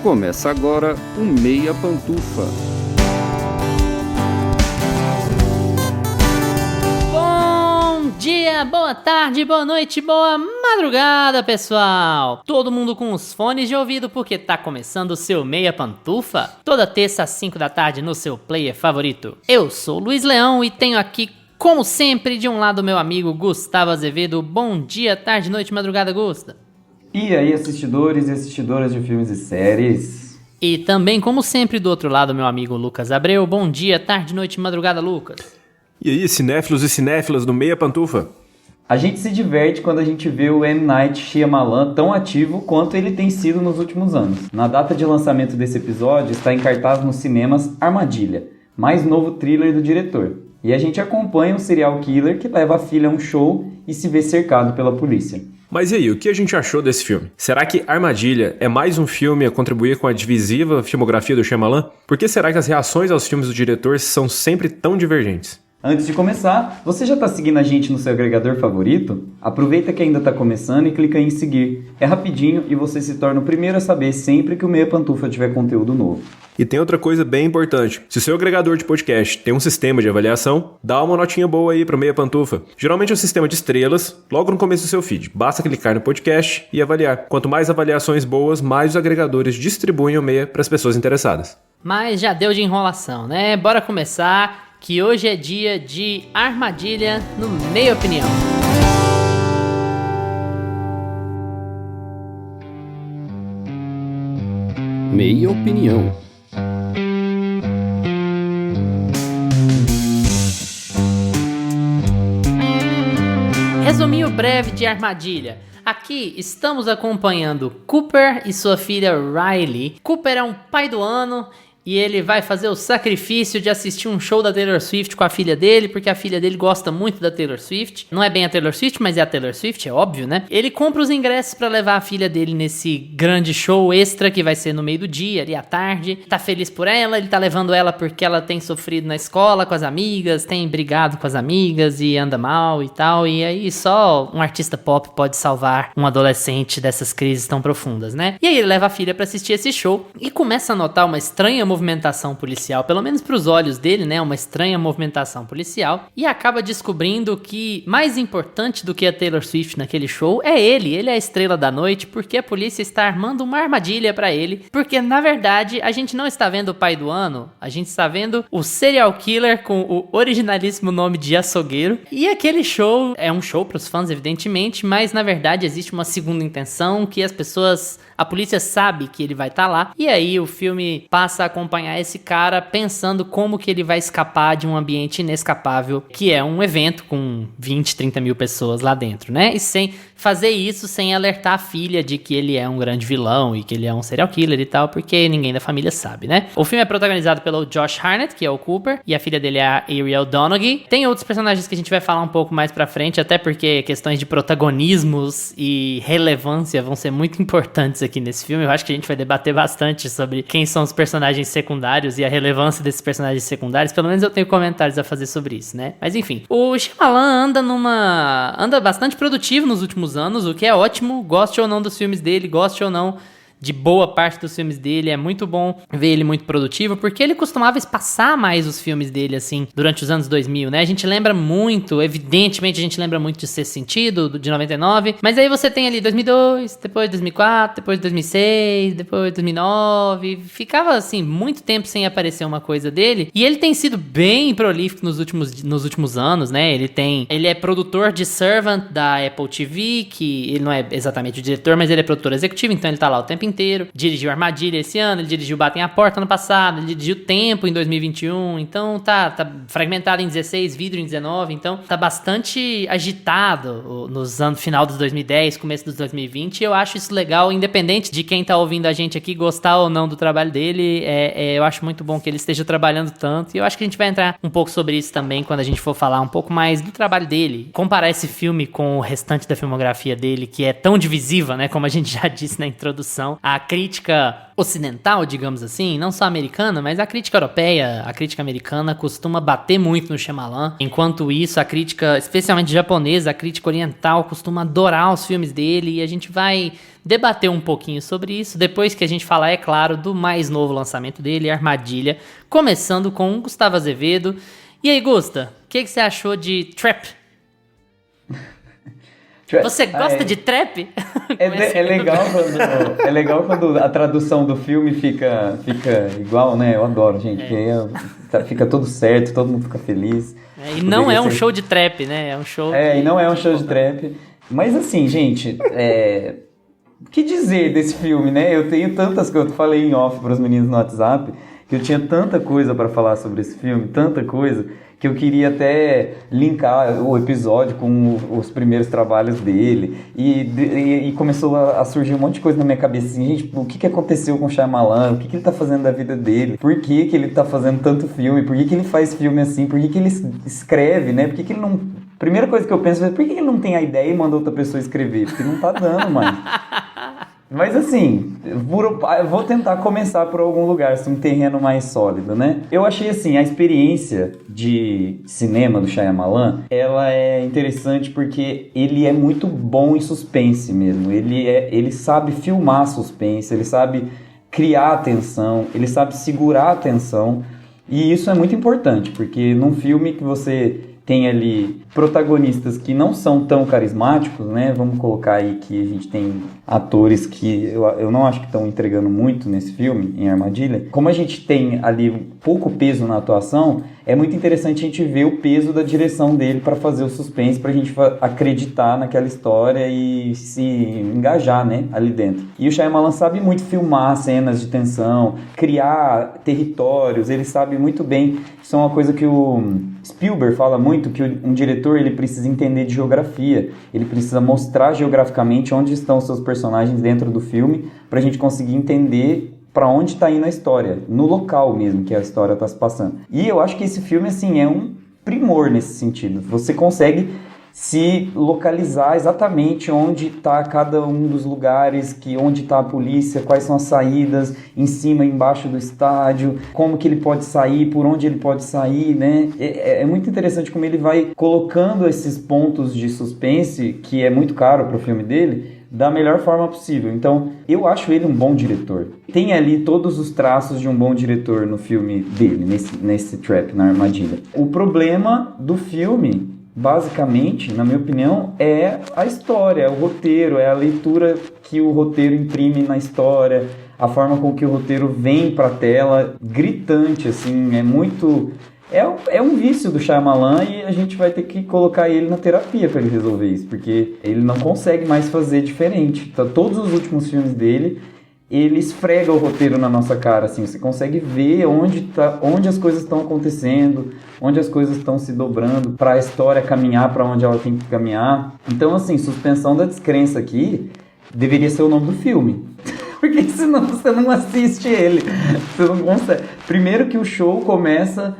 Começa agora o Meia Pantufa. Bom dia, boa tarde, boa noite, boa madrugada, pessoal! Todo mundo com os fones de ouvido porque tá começando o seu Meia Pantufa, toda terça às 5 da tarde no seu player favorito. Eu sou o Luiz Leão e tenho aqui, como sempre, de um lado meu amigo Gustavo Azevedo. Bom dia, tarde, noite, madrugada, Gusta. E aí, assistidores e assistidoras de filmes e séries? E também, como sempre, do outro lado, meu amigo Lucas Abreu. Bom dia, tarde, noite, madrugada, Lucas. E aí, cinéfilos e cinéfilas do Meia Pantufa? A gente se diverte quando a gente vê o M. Night Shyamalan tão ativo quanto ele tem sido nos últimos anos. Na data de lançamento desse episódio, está em cartaz nos cinemas Armadilha, mais novo thriller do diretor. E a gente acompanha um serial killer que leva a filha a um show e se vê cercado pela polícia. Mas e aí, o que a gente achou desse filme? Será que Armadilha é mais um filme a contribuir com a divisiva filmografia do Shyamalan? Por que será que as reações aos filmes do diretor são sempre tão divergentes? Antes de começar, você já está seguindo a gente no seu agregador favorito? Aproveita que ainda está começando e clica em seguir. É rapidinho e você se torna o primeiro a saber sempre que o Meia Pantufa tiver conteúdo novo. E tem outra coisa bem importante. Se o seu agregador de podcast tem um sistema de avaliação, dá uma notinha boa aí pro Meia Pantufa. Geralmente é um sistema de estrelas, logo no começo do seu feed. Basta clicar no podcast e avaliar. Quanto mais avaliações boas, mais os agregadores distribuem o Meia para as pessoas interessadas. Mas já deu de enrolação, né? Bora começar, que hoje é dia de Armadilha no Meia Opinião. Meia Opinião. Resuminho breve de Armadilha. Aqui estamos acompanhando Cooper e sua filha Riley. Cooper é um pai do ano e ele vai fazer o sacrifício de assistir um show da Taylor Swift com a filha dele, porque a filha dele gosta muito da Taylor Swift. Não é bem a Taylor Swift, mas é a Taylor Swift, é óbvio, né? Ele compra os ingressos pra levar a filha dele nesse grande show extra que vai ser no meio do dia, ali à tarde. Tá feliz por ela, ele tá levando ela porque ela tem sofrido na escola com as amigas, tem brigado com as amigas e anda mal e tal. E aí só um artista pop pode salvar um adolescente dessas crises tão profundas, né? E aí ele leva a filha pra assistir esse show e começa a notar uma estranha movimentação policial, pelo menos pros olhos dele, né, uma estranha movimentação policial, e acaba descobrindo que mais importante do que a Taylor Swift naquele show é ele é a estrela da noite, porque a polícia está armando uma armadilha pra ele, porque na verdade a gente não está vendo o pai do ano, a gente está vendo o serial killer com o originalíssimo nome de açougueiro, e aquele show é um show pros fãs, evidentemente, mas na verdade existe uma segunda intenção, que a polícia sabe que ele vai estar lá, e aí o filme passa a acompanhar esse cara pensando como que ele vai escapar de um ambiente inescapável, que é um evento com 20, 30 mil pessoas lá dentro, né? E sem fazer isso sem alertar a filha de que ele é um grande vilão e que ele é um serial killer e tal, porque ninguém da família sabe, né? O filme é protagonizado pelo Josh Hartnett, que é o Cooper, e a filha dele é a Ariel Donoghue. Tem outros personagens que a gente vai falar um pouco mais pra frente, até porque questões de protagonismos e relevância vão ser muito importantes aqui nesse filme. Eu acho que a gente vai debater bastante sobre quem são os personagens secundários e a relevância desses personagens secundários. Pelo menos eu tenho comentários a fazer sobre isso, né? Mas enfim, o Shyamalan anda bastante produtivo nos últimos anos, o que é ótimo, goste ou não dos filmes dele, goste ou não de boa parte dos filmes dele, é muito bom ver ele muito produtivo, porque ele costumava espaçar mais os filmes dele, assim, durante os anos 2000, né? A gente lembra muito, evidentemente a gente lembra muito de Sexto Sentido, de 99, mas aí você tem ali 2002, depois 2004, depois 2006, depois 2009, ficava, assim, muito tempo sem aparecer uma coisa dele, e ele tem sido bem prolífico nos últimos anos, né? Ele é produtor de Servant da Apple TV, que ele não é exatamente o diretor, mas ele é produtor executivo, então ele tá lá o tempo inteiro. Dirigiu Armadilha esse ano, ele dirigiu Batem a Porta ano passado, ele dirigiu Tempo em 2021, então tá fragmentado em 16, Vidro em 19, então tá bastante agitado nos anos final dos 2010, começo dos 2020, e eu acho isso legal, independente de quem tá ouvindo a gente aqui gostar ou não do trabalho dele, eu acho muito bom que ele esteja trabalhando tanto, e eu acho que a gente vai entrar um pouco sobre isso também quando a gente for falar um pouco mais do trabalho dele, comparar esse filme com o restante da filmografia dele, que é tão divisiva, né, como a gente já disse na introdução. a crítica ocidental, digamos assim, não só americana, mas a crítica europeia, a crítica americana costuma bater muito no Shyamalan. Enquanto isso, a crítica, especialmente japonesa, a crítica oriental costuma adorar os filmes dele, e a gente vai debater um pouquinho sobre isso depois que a gente falar, é claro, do mais novo lançamento dele, Armadilha, começando com o Gustavo Azevedo. E aí, Gusta, o que você achou de Trap? Você gosta de trap? É legal quando a tradução do filme fica igual, né? Eu adoro, gente. Fica tudo certo, todo mundo fica feliz. E não é um show de trap, né? É um show. E não é um show de trap. Mas assim, gente, o que dizer desse filme, né? Eu tenho tantas coisas, eu falei em off para os meninos no WhatsApp, que eu tinha tanta coisa para falar sobre esse filme, tanta coisa, que eu queria até linkar o episódio com os primeiros trabalhos dele, e começou a surgir um monte de coisa na minha cabeça, assim, gente, o que aconteceu com o Shyamalan, o que ele tá fazendo da vida dele, por que ele tá fazendo tanto filme, por que ele faz filme assim, por que ele escreve, né, por que ele não... Primeira coisa que eu penso é, por que ele não tem a ideia e manda outra pessoa escrever? Porque não tá dando mais. Mas assim, eu vou tentar começar por algum lugar, um terreno mais sólido, né? Eu achei assim, a experiência de cinema do Shyamalan, ela é interessante porque ele é muito bom em suspense mesmo. Ele sabe filmar suspense, ele sabe criar atenção, ele sabe segurar a atenção. E isso é muito importante, porque num filme que você tem ali protagonistas que não são tão carismáticos, né? Vamos colocar aí que a gente tem atores que eu não acho que estão entregando muito nesse filme, em Armadilha. Como a gente tem ali pouco peso na atuação, é muito interessante a gente ver o peso da direção dele para fazer o suspense, para a gente acreditar naquela história e se engajar, né, ali dentro. E o Shyamalan sabe muito filmar cenas de tensão, criar territórios, ele sabe muito bem. Isso é uma coisa que o Spielberg fala muito, que um diretor ele precisa entender de geografia, ele precisa mostrar geograficamente onde estão os seus personagens dentro do filme, para a gente conseguir entender para onde está indo a história, no local mesmo que a história está se passando. E eu acho que esse filme assim, é um primor nesse sentido. Você consegue se localizar exatamente onde está cada um dos lugares, onde está a polícia, quais são as saídas, em cima e embaixo do estádio, como que ele pode sair, por onde ele pode sair, né? É muito interessante como ele vai colocando esses pontos de suspense, que é muito caro para o filme dele, da melhor forma possível. Então, eu acho ele um bom diretor. Tem ali todos os traços de um bom diretor no filme dele, nesse Trap, na Armadilha. O problema do filme, basicamente, na minha opinião, é a história, é o roteiro, é a leitura que o roteiro imprime na história, a forma com que o roteiro vem pra tela, gritante, assim, é muito... É um vício do Shyamalan e a gente vai ter que colocar ele na terapia para ele resolver isso, porque ele não consegue mais fazer diferente. Então, todos os últimos filmes dele, ele esfrega o roteiro na nossa cara, assim, você consegue ver onde as coisas estão acontecendo, onde as coisas estão se dobrando para a história caminhar para onde ela tem que caminhar. Então, assim, Suspensão da Descrença aqui deveria ser o nome do filme. Porque senão você não assiste ele. Você não consegue. Primeiro que o show começa...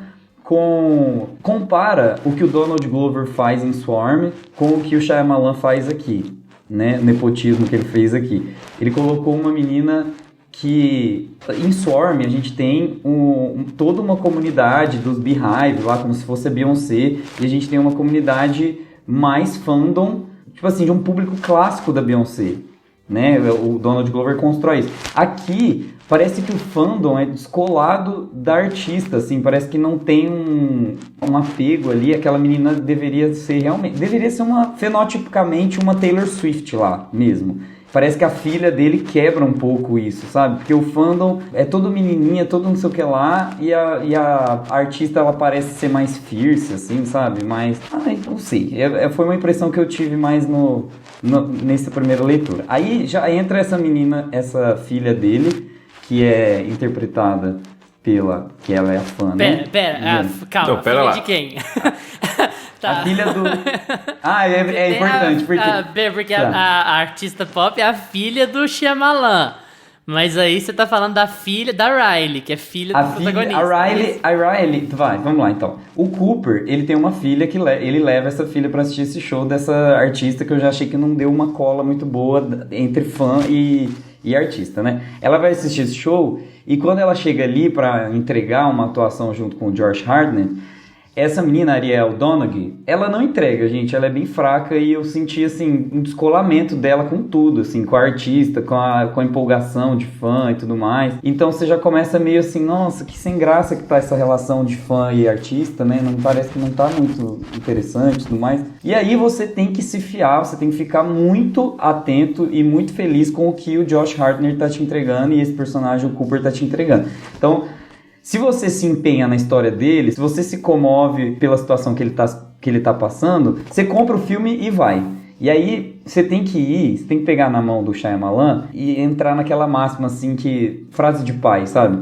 compara o que o Donald Glover faz em Swarm com o que o Shyamalan faz aqui, né? O nepotismo que ele fez aqui. Ele colocou uma menina que... Em Swarm a gente tem toda uma comunidade dos Beehive lá, como se fosse a Beyoncé, e a gente tem uma comunidade mais fandom, tipo assim, de um público clássico da Beyoncé, né? O Donald Glover constrói isso. Aqui... Parece que o fandom é descolado da artista, assim, parece que não tem um apego ali. Aquela menina deveria ser fenotipicamente uma Taylor Swift lá mesmo. Parece que a filha dele quebra um pouco isso, sabe? Porque o fandom é todo menininha, todo não sei o que lá, e a artista, ela parece ser mais fierce, assim, sabe? Mais... não sei. Foi uma impressão que eu tive mais nessa primeira leitura. Aí já entra essa menina, essa filha dele, que é interpretada pela... que ela é a fã, né? Calma, então, pera filha lá. de quem? Tá. A filha do... é importante, porque a artista pop é a filha do Shyamalan. Mas aí você tá falando da filha da Riley, que é filha do protagonista. A Riley... Vamos lá, então. O Cooper, ele tem uma filha que ele leva essa filha pra assistir esse show dessa artista que eu já achei que não deu uma cola muito boa entre fã e e artista, né? Ela vai assistir esse show e quando ela chega ali pra entregar uma atuação junto com o Josh Hartnett, essa menina, Ariel Donoghue, ela não entrega, gente, ela é bem fraca e eu senti, assim, um descolamento dela com tudo, assim, com a artista, com a empolgação de fã e tudo mais. Então você já começa meio assim, nossa, que sem graça que tá essa relação de fã e artista, né? Não parece que não tá muito interessante e tudo mais. E aí você tem que se fiar, você tem que ficar muito atento e muito feliz com o que o Josh Hartnett tá te entregando e esse personagem, o Cooper, tá te entregando. Então, se você se empenha na história dele, se você se comove pela situação que ele tá passando, você compra o filme e vai. E aí, você tem que pegar na mão do Shyamalan e entrar naquela máxima, assim, que... frase de pai, sabe?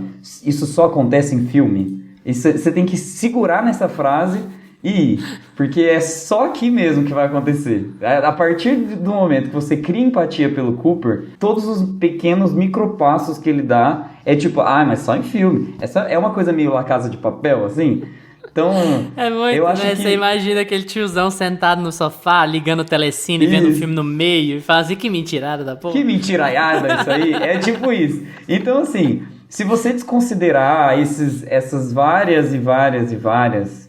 Isso só acontece em filme. E você tem que segurar nessa frase e ir. Porque é só aqui mesmo que vai acontecer. A partir do momento que você cria empatia pelo Cooper, todos os pequenos micropassos que ele dá é tipo, mas só em filme. Essa é uma coisa meio La Casa de Papel, assim. Então, é muito, eu acho né? que... Você imagina aquele tiozão sentado no sofá, ligando o telecine, vendo o filme no meio e fala assim, que mentirada da porra. Que mentiraiada isso aí. É tipo isso. Então, assim... Se você desconsiderar essas várias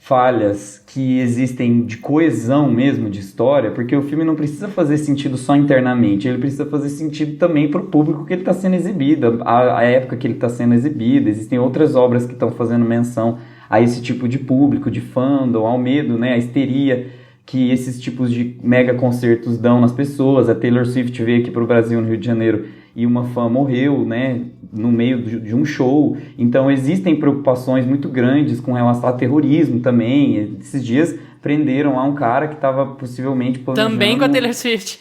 falhas que existem de coesão mesmo de história, porque o filme não precisa fazer sentido só internamente, ele precisa fazer sentido também para o público que ele está sendo exibido, a época que ele está sendo exibido. Existem outras obras que estão fazendo menção a esse tipo de público, de fandom, ao medo, né, a histeria que esses tipos de mega concertos dão nas pessoas. A Taylor Swift veio aqui para o Brasil, no Rio de Janeiro, e uma fã morreu, né, no meio de um show. Então existem preocupações muito grandes com relação a terrorismo também. Esses dias prenderam lá um cara que estava possivelmente planejando... Também com a Taylor Swift.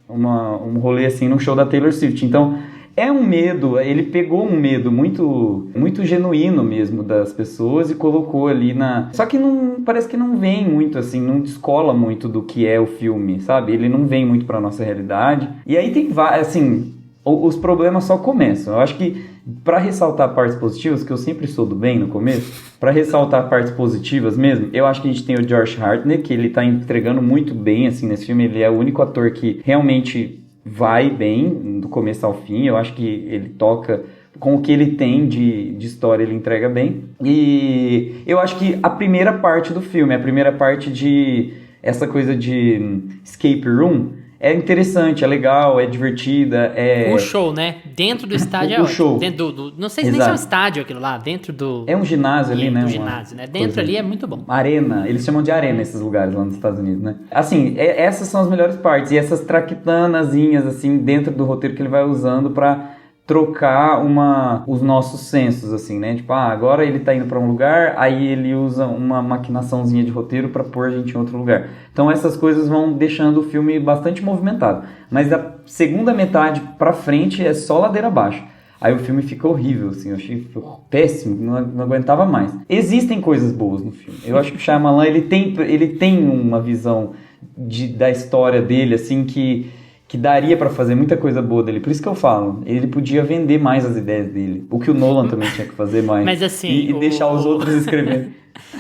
Um rolê assim no show da Taylor Swift. Então é um medo, ele pegou um medo muito, muito genuíno mesmo das pessoas e colocou ali na... Só que não, parece que não vem muito assim, não descola muito do que é o filme, sabe? Ele não vem muito pra nossa realidade. E aí tem assim, os problemas só começam. Eu acho que pra ressaltar partes positivas, que eu sempre sou do bem no começo, pra ressaltar partes positivas mesmo, eu acho que a gente tem o Josh Hartnett, que ele tá entregando muito bem assim nesse filme. Ele é o único ator que realmente vai bem do começo ao fim. Eu acho que ele toca com o que ele tem de história, ele entrega bem. E eu acho que a primeira parte do filme, a primeira parte de essa coisa de escape room, é interessante, é legal, é divertida. O show, né? Dentro do estádio o show. Dentro não sei se nem se é um estádio aquilo lá, dentro do... É um ginásio ali, né? Um ginásio, né? Dentro ali é muito bom. Arena, eles chamam de arena esses lugares lá nos Estados Unidos, né? Assim, essas são as melhores partes. E essas traquitanazinhas, assim, dentro do roteiro que ele vai usando pra trocar os nossos sensos, assim, né? Tipo, agora ele tá indo pra um lugar, aí ele usa uma maquinaçãozinha de roteiro pra pôr a gente em outro lugar. Então essas coisas vão deixando o filme bastante movimentado. Mas da segunda metade pra frente é só ladeira abaixo. Aí o filme fica horrível, assim, eu achei péssimo, não aguentava mais. Existem coisas boas no filme. Eu acho que o Shyamalan, ele tem uma visão da história dele, assim, que daria pra fazer muita coisa boa dele. Por isso que eu falo, ele podia vender mais as ideias dele. O que o Nolan também tinha que fazer mais. Mas assim... E deixar os outros escreverem.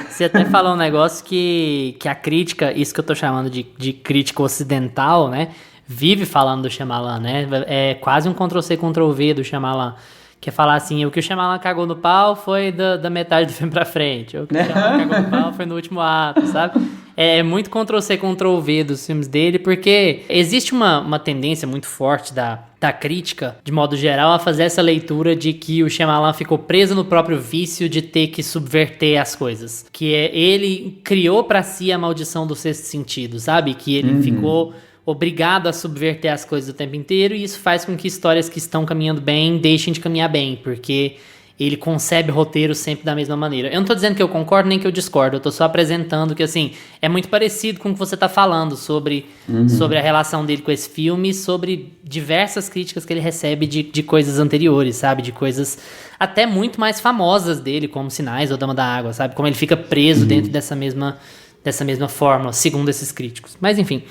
Você até falou um negócio que a crítica, isso que eu tô chamando de crítica ocidental, né? Vive falando do Shyamalan, né? É quase um Ctrl-C, Ctrl-V do Shyamalan. Que é falar assim, o que o Shyamalan cagou no pau foi da metade do filme pra frente. O que o Shyamalan cagou no pau foi no último ato, sabe? É muito Ctrl-C, Ctrl-V dos filmes dele, porque existe uma tendência muito forte da crítica, de modo geral, a fazer essa leitura de que o Shyamalan ficou preso no próprio vício de ter que subverter as coisas. Que ele criou pra si a maldição do sexto sentido, sabe? Que ele ficou obrigado a subverter as coisas o tempo inteiro, e isso faz com que histórias que estão caminhando bem deixem de caminhar bem, porque ele concebe roteiro sempre da mesma maneira. Eu não tô dizendo que eu concordo nem que eu discordo, eu tô só apresentando que, assim, é muito parecido com o que você tá falando sobre a relação dele com esse filme, sobre diversas críticas que ele recebe de coisas anteriores, sabe? De coisas até muito mais famosas dele, como Sinais ou Dama da Água, sabe? Como ele fica preso dentro dessa mesma fórmula, segundo esses críticos. Mas, enfim.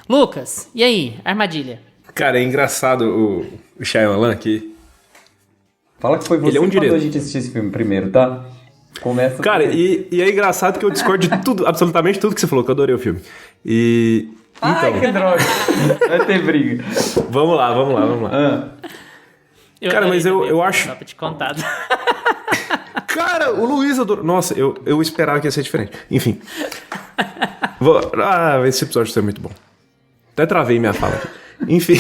Lucas, e aí? Armadilha? Cara, é engraçado o Shyamalan aqui. Fala que foi você que mandou a gente assistir esse filme primeiro, tá? Começa. Cara, e é engraçado que eu discordo de tudo, absolutamente tudo que você falou, que eu adorei o filme. E Ai, que droga. Vai ter briga. Vamos lá. Cara, mas eu acho... Só pra te contar. Cara, o Luiz adorou... Nossa, eu esperava que ia ser diferente. Enfim. Esse episódio vai ser muito bom. Até travei minha fala aqui. Enfim...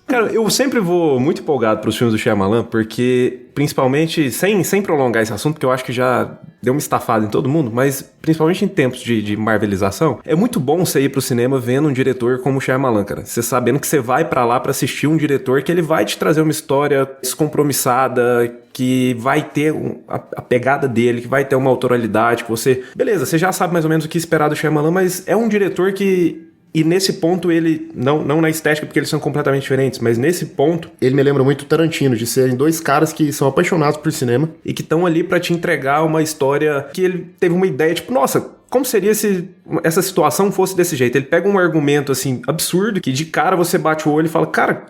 Cara, eu sempre vou muito empolgado pros filmes do Shyamalan, porque, principalmente, sem prolongar esse assunto, porque eu acho que já deu uma estafada em todo mundo, mas principalmente em tempos de marvelização, é muito bom você ir pro cinema vendo um diretor como o Shyamalan, cara. Você sabendo que você vai pra lá pra assistir um diretor que ele vai te trazer uma história descompromissada, que vai ter a pegada dele, que vai ter uma autoralidade, que você... Beleza, você já sabe mais ou menos o que esperar do Shyamalan, mas é um diretor que... E nesse ponto ele, não na estética porque eles são completamente diferentes, mas nesse ponto ele me lembra muito Tarantino, de serem dois caras que são apaixonados por cinema e que estão ali pra te entregar uma história que ele teve uma ideia, tipo, nossa, como seria se essa situação fosse desse jeito? Ele pega um argumento, assim, absurdo, que de cara você bate o olho e fala, cara,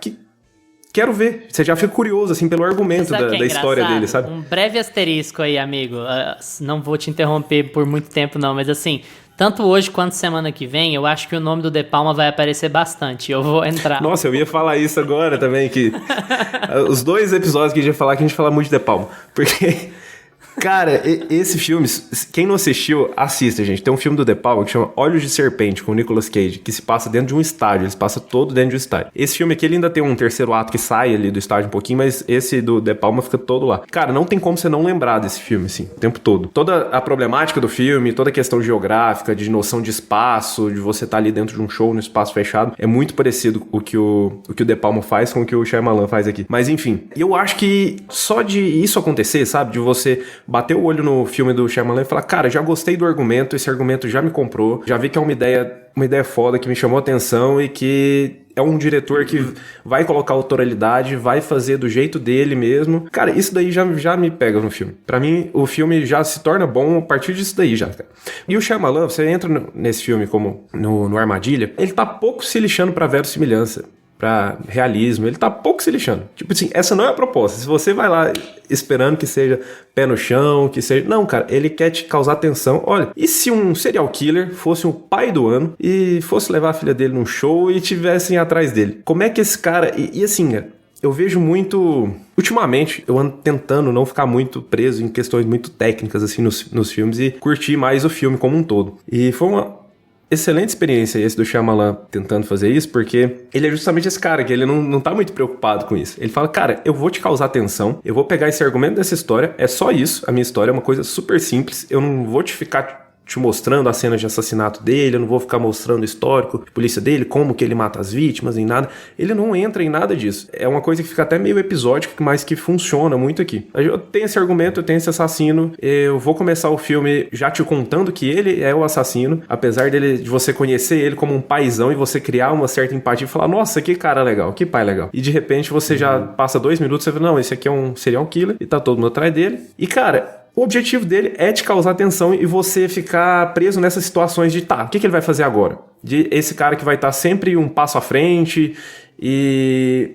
quero ver. Você já fica curioso, assim, pelo argumento da história dele, sabe? Um breve asterisco aí, amigo. Não vou te interromper por muito tempo, não, mas assim... Tanto hoje quanto semana que vem, eu acho que o nome do De Palma vai aparecer bastante. Eu vou entrar. Nossa, eu ia falar isso agora também, que os dois episódios que a gente ia falar, que a gente fala muito de De Palma. Porque, cara, esse filme, quem não assistiu, assista, gente. Tem um filme do De Palma que chama Olhos de Serpente, com o Nicolas Cage, que se passa dentro de um estádio. Ele se passa todo dentro de um estádio. Esse filme aqui, ele ainda tem um terceiro ato que sai ali do estádio um pouquinho, mas esse do De Palma fica todo lá. Cara, não tem como você não lembrar desse filme, assim, o tempo todo. Toda a problemática do filme, toda a questão geográfica, de noção de espaço, de você estar ali dentro de um show, no espaço fechado, é muito parecido o que o De Palma faz com o que o Shyamalan faz aqui. Mas, enfim, eu acho que só de isso acontecer, sabe, de você bater o olho no filme do Shyamalan e falar, cara, já gostei do argumento, esse argumento já me comprou, já vi que é uma ideia foda que me chamou a atenção e que é um diretor que vai colocar autoralidade, vai fazer do jeito dele mesmo. Cara, isso daí já me pega no filme. Pra mim, o filme já se torna bom a partir disso daí já, cara. E o Shyamalan, você entra nesse filme como no Armadilha, ele tá pouco se lixando pra verossimilhança, pra realismo, ele tá pouco se lixando. Tipo assim, essa não é a proposta. Se você vai lá esperando que seja pé no chão, que seja... Não, cara, ele quer te causar tensão. Olha, e se um serial killer fosse um pai do ano e fosse levar a filha dele num show e tivessem atrás dele? Como é que esse cara... E assim, cara, eu vejo muito... Ultimamente, eu ando tentando não ficar muito preso em questões muito técnicas, assim, nos filmes e curtir mais o filme como um todo. E foi uma excelente experiência esse do Shyamalan tentando fazer isso, porque ele é justamente esse cara que ele não tá muito preocupado com isso. Ele fala, cara, eu vou te causar tensão, eu vou pegar esse argumento dessa história, é só isso, a minha história é uma coisa super simples, eu não vou te ficar te mostrando a cena de assassinato dele, eu não vou ficar mostrando o histórico de polícia dele, como que ele mata as vítimas, nem nada. Ele não entra em nada disso. É uma coisa que fica até meio episódica, mas que funciona muito aqui. Eu tenho esse argumento, eu tenho esse assassino, eu vou começar o filme já te contando que ele é o assassino, apesar de você conhecer ele como um paizão e você criar uma certa empatia e falar, nossa, que cara legal, que pai legal. E de repente você já passa 2 minutos e você fala, não, esse aqui é um serial killer e tá todo mundo atrás dele. E cara... O objetivo dele é te causar tensão e você ficar preso nessas situações de, tá, o que ele vai fazer agora? De esse cara que vai estar sempre um passo à frente e...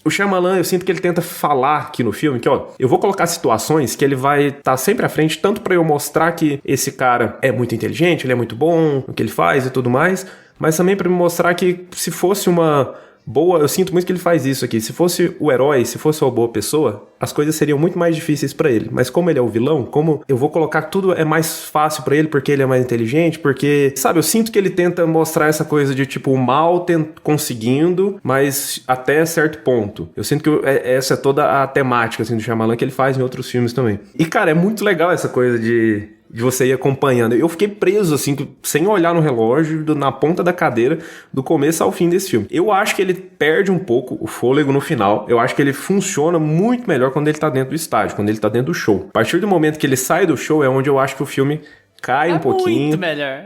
O Shyamalan, eu sinto que ele tenta falar aqui no filme que, ó, eu vou colocar situações que ele vai estar sempre à frente, tanto pra eu mostrar que esse cara é muito inteligente, ele é muito bom no que ele faz e tudo mais, mas também pra me mostrar que se fosse uma... boa, eu sinto muito que ele faz isso aqui. Se fosse o herói, se fosse uma boa pessoa, as coisas seriam muito mais difíceis pra ele. Mas como ele é o vilão, como eu vou colocar que tudo é mais fácil pra ele porque ele é mais inteligente, porque, sabe, eu sinto que ele tenta mostrar essa coisa de, tipo, o mal conseguindo, mas até certo ponto. Eu sinto que essa é toda a temática, assim, do Shyamalan que ele faz em outros filmes também. E, cara, é muito legal essa coisa de você ir acompanhando. Eu fiquei preso, assim, sem olhar no relógio, na ponta da cadeira, do começo ao fim desse filme. Eu acho que ele perde um pouco o fôlego no final. Eu acho que ele funciona muito melhor quando ele tá dentro do estádio, quando ele tá dentro do show. A partir do momento que ele sai do show é onde eu acho que o filme cai um pouquinho. Muito melhor.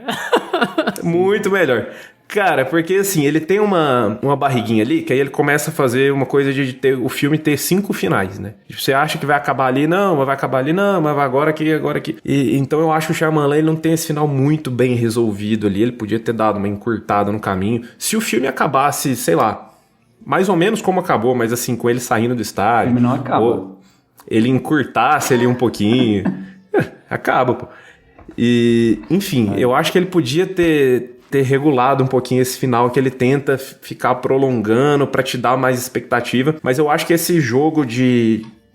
Muito melhor. Cara, porque assim, ele tem uma barriguinha ali, que aí ele começa a fazer uma coisa de ter o filme ter 5 finais, né? Você acha que vai acabar ali, não, mas vai acabar ali, não, mas vai agora aqui, agora aqui. E então eu acho que o Shyamalan, ele não tem esse final muito bem resolvido ali, ele podia ter dado uma encurtada no caminho. Se o filme acabasse, sei lá, mais ou menos como acabou, mas assim, com ele saindo do estádio. O filme não acaba. Ou ele encurtasse ali um pouquinho. Acaba, pô. E, enfim, eu acho que ele podia ter ter regulado um pouquinho esse final, que ele tenta ficar prolongando pra te dar mais expectativa. Mas eu acho que esse jogo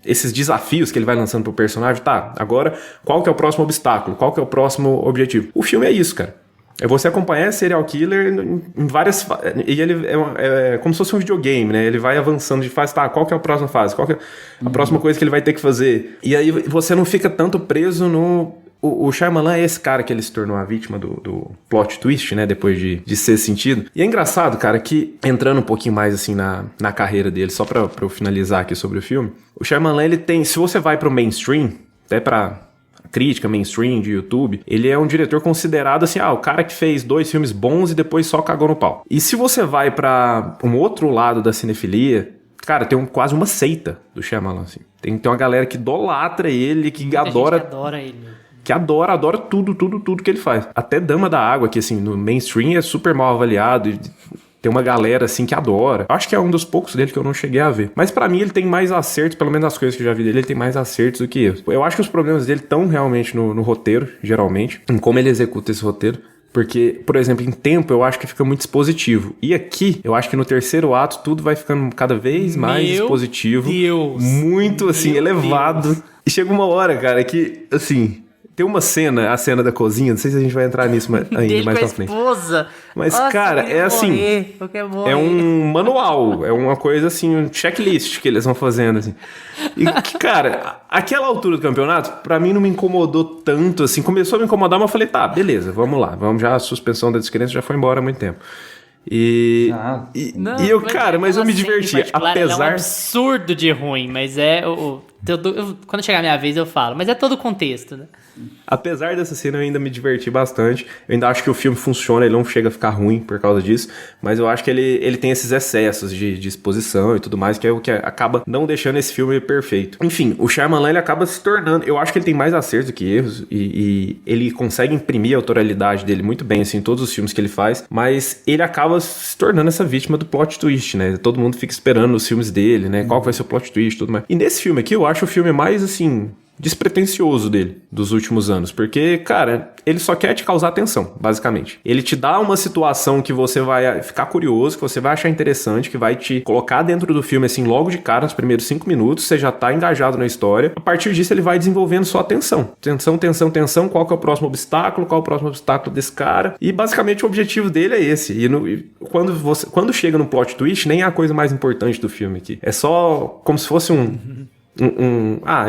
esses desafios que ele vai lançando pro personagem, tá, agora qual que é o próximo obstáculo? Qual que é o próximo objetivo? O filme é isso, cara. É você acompanhar esse serial killer em várias... E ele é como se fosse um videogame, né? Ele vai avançando de fase, tá, qual que é a próxima fase? Qual que é a próxima coisa que ele vai ter que fazer? E aí você não fica tanto preso no... O Shyamalan é esse cara que ele se tornou a vítima do plot twist, né? Depois de ser sentido. E é engraçado, cara, que entrando um pouquinho mais, assim, na carreira dele, só pra eu finalizar aqui sobre o filme, o Shyamalan, ele tem... Se você vai pro mainstream, até pra crítica mainstream de YouTube, ele é um diretor considerado assim, o cara que fez 2 filmes bons e depois só cagou no pau. E se você vai pra um outro lado da cinefilia, cara, tem quase uma seita do Shyamalan, assim. Tem uma galera que idolatra ele, que adora... Gente que adora ele. Que adora tudo que ele faz. Até Dama da Água, que assim, no mainstream é super mal avaliado e tem uma galera assim que adora. Acho que é um dos poucos dele que eu não cheguei a ver. Mas pra mim ele tem mais acertos, pelo menos as coisas que eu já vi dele, ele tem mais acertos do que eu. Eu acho que os problemas dele estão realmente no roteiro, geralmente, em como ele executa esse roteiro. Porque, por exemplo, em tempo eu acho que fica muito expositivo. E aqui, eu acho que no terceiro ato tudo vai ficando cada vez mais expositivo. Muito, assim, elevado. Deus. E chega uma hora, cara, que, assim... Tem uma cena, a cena da cozinha, não sei se a gente vai entrar nisso ainda mais pra frente. Esposa. Mas, nossa, cara, é assim, é um manual, é uma coisa assim, um checklist que eles vão fazendo, assim. E, cara, aquela altura do campeonato, pra mim não me incomodou tanto, assim, começou a me incomodar, mas eu falei, tá, beleza, vamos lá, vamos já, a suspensão da descrença já foi embora há muito tempo. E eu, cara, mas eu me diverti, apesar... É um absurdo de ruim, mas quando chegar a minha vez eu falo, mas é todo o contexto, né? Apesar dessa cena eu ainda me diverti bastante. Eu ainda acho que o filme funciona, ele não chega a ficar ruim por causa disso, mas eu acho que ele tem esses excessos de exposição e tudo mais, que é o que acaba não deixando esse filme perfeito. Enfim, o Shyamalan, ele acaba se tornando... Eu acho que ele tem mais acertos do que erros, e ele consegue imprimir a autoralidade dele muito bem, assim, em todos os filmes que ele faz, mas ele acaba se tornando essa vítima do plot twist, né? Todo mundo fica esperando os filmes dele, né? Qual que vai ser o plot twist e tudo mais. E nesse filme aqui, eu acho o filme mais, assim... despretensioso dele, dos últimos anos, porque, cara, ele só quer te causar atenção, basicamente. Ele te dá uma situação que você vai ficar curioso, que você vai achar interessante, que vai te colocar dentro do filme, assim, logo de cara, nos primeiros 5 minutos, você já tá engajado na história. A partir disso, ele vai desenvolvendo só atenção. Tensão, qual que é o próximo obstáculo, qual é o próximo obstáculo desse cara, e basicamente o objetivo dele é esse. E quando chega no plot twist, nem é a coisa mais importante do filme aqui. É só como se fosse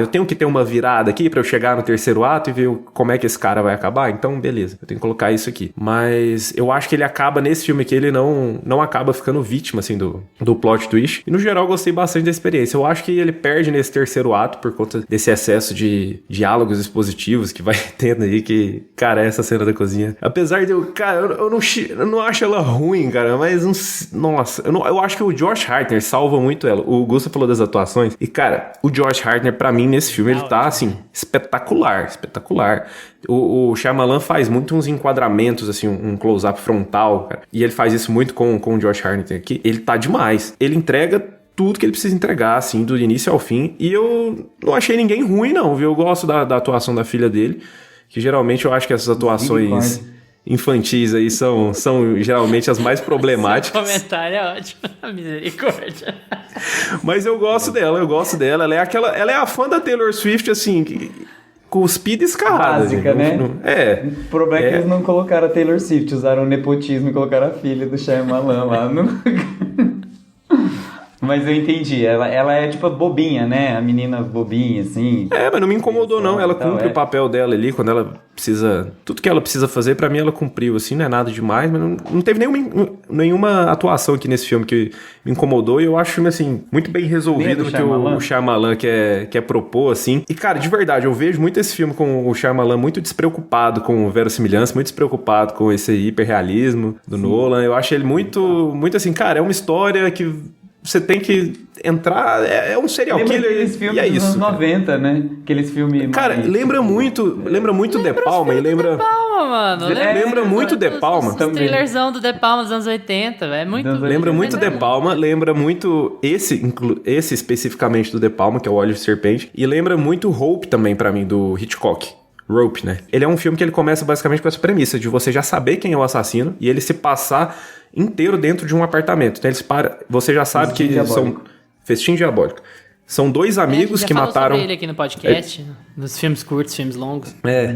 eu tenho que ter uma virada aqui pra eu chegar no terceiro ato e ver como é que esse cara vai acabar, então beleza, eu tenho que colocar isso aqui. Mas eu acho que ele acaba, nesse filme aqui, ele não acaba ficando vítima, assim, do plot twist. E no geral eu gostei bastante da experiência. Eu acho que ele perde nesse terceiro ato por conta desse excesso de diálogos expositivos que vai tendo aí, que, cara, essa cena da cozinha. Apesar de eu não acho ela ruim, cara, mas nossa, eu acho que o Josh Hartnett salva muito ela. O Gusta falou das atuações e, cara, o Josh Hartnett, pra mim, nesse filme, ele tá, assim, espetacular. O Shyamalan faz muito uns enquadramentos, assim, um close-up frontal, cara. E ele faz isso muito com o Josh Hartnett aqui. Ele tá demais. Ele entrega tudo que ele precisa entregar, assim, do início ao fim. E eu não achei ninguém ruim, não, viu? Eu gosto da atuação da filha dele, que geralmente eu acho que essas atuações infantis aí são geralmente as mais problemáticas. Esse comentário é ótimo. Misericórdia. Mas eu gosto dela. Ela é a fã da Taylor Swift, assim, cuspida e escarrada. Básica, né? O problema é que eles não colocaram a Taylor Swift, usaram o nepotismo e colocaram a filha do Shyamalan lá no... Mas eu entendi, ela é tipo bobinha, né? A menina bobinha, assim. Mas não me incomodou, não. Ela cumpre o papel dela ali, quando ela precisa... Tudo que ela precisa fazer, pra mim, ela cumpriu, assim. Não é nada demais, mas não teve nenhuma atuação aqui nesse filme que me incomodou. E eu acho o filme, assim, muito bem resolvido no que o Shyamalan quer propor, assim. E, cara, de verdade, eu vejo muito esse filme com o Shyamalan muito despreocupado com verossimilhança, muito despreocupado com esse hiperrealismo do Nolan. Eu acho ele muito, assim, cara, é uma história que... Você tem que entrar... É um serial killer aqueles filmes e é dos isso. anos 90, né? Aqueles filmes... Cara, lembra muito De Palma. E lembra... De Palma, mano. Lembra muito De Palma. Os thrillerzão do De Palma dos anos 80, velho. É muito... Lembra muito De Palma. Lembra muito esse especificamente do De Palma, que é o Olho de Serpente. E lembra muito Hope também, pra mim, do Hitchcock. Rope, né? Ele é um filme que ele começa basicamente com essa premissa de você já saber quem é o assassino e ele se passar inteiro dentro de um apartamento. Então você já sabe Festim que diabólico. Festim diabólico. São dois amigos que mataram... sobre ele aqui no podcast, dos filmes curtos, filmes longos.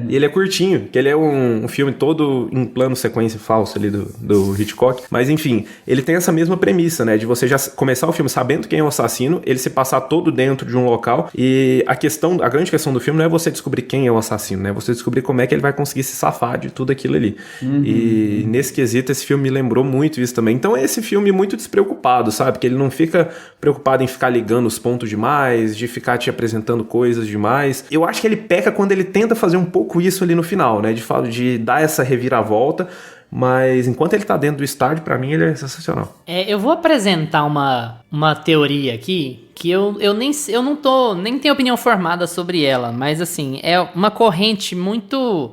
E ele é curtinho, que ele é um filme todo em plano sequência falso ali do Hitchcock. Mas enfim, ele tem essa mesma premissa, né? De você já começar o filme sabendo quem é o assassino, ele se passar todo dentro de um local. E a grande questão do filme não é você descobrir quem é o assassino, né? Você descobrir como é que ele vai conseguir se safar de tudo aquilo ali. E nesse quesito, esse filme me lembrou muito isso também. Então é esse filme muito despreocupado, sabe? Que ele não fica preocupado em ficar ligando os pontos demais, de ficar te apresentando coisas demais. Eu acho que ele peca quando ele tenta fazer um pouco isso ali no final, né? De dar essa reviravolta, mas enquanto ele tá dentro do estádio, pra mim ele é sensacional. Eu vou apresentar uma teoria aqui, que eu nem tenho opinião formada sobre ela, mas assim, é uma corrente muito...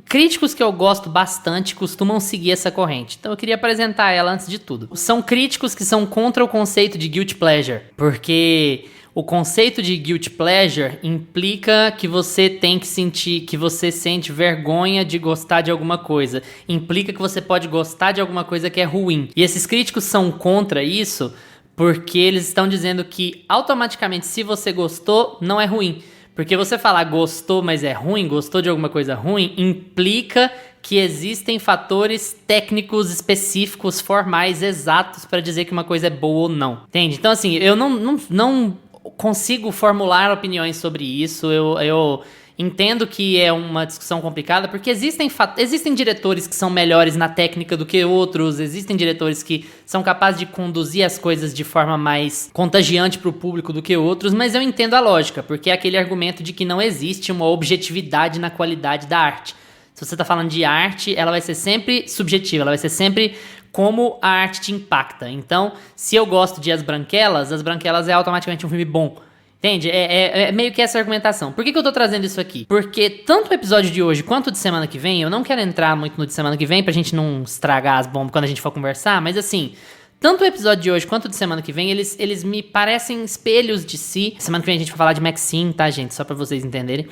Críticos que eu gosto bastante costumam seguir essa corrente. Então eu queria apresentar ela antes de tudo. São críticos que são contra o conceito de guilty pleasure, porque o conceito de guilty pleasure implica que você tem que sentir, que você sente vergonha de gostar de alguma coisa. Implica que você pode gostar de alguma coisa que é ruim. E esses críticos são contra isso porque eles estão dizendo que automaticamente se você gostou, não é ruim. Porque você falar gostou, mas é ruim, gostou de alguma coisa ruim, implica que existem fatores técnicos específicos, formais, exatos para dizer que uma coisa é boa ou não. Entende? Então, assim, eu não consigo formular opiniões sobre isso. Eu entendo que é uma discussão complicada, porque existem diretores que são melhores na técnica do que outros, existem diretores que são capazes de conduzir as coisas de forma mais contagiante para o público do que outros, mas eu entendo a lógica, porque é aquele argumento de que não existe uma objetividade na qualidade da arte. Se você está falando de arte, ela vai ser sempre subjetiva, ela vai ser sempre como a arte te impacta. Então, se eu gosto de As Branquelas é automaticamente um filme bom. Entende? É meio que essa argumentação. Por que eu tô trazendo isso aqui? Porque tanto o episódio de hoje quanto o de semana que vem, eu não quero entrar muito no de semana que vem pra gente não estragar as bombas quando a gente for conversar, mas assim, tanto o episódio de hoje quanto o de semana que vem, eles me parecem espelhos de si. Semana que vem a gente vai falar de Maxine, tá, gente? Só pra vocês entenderem.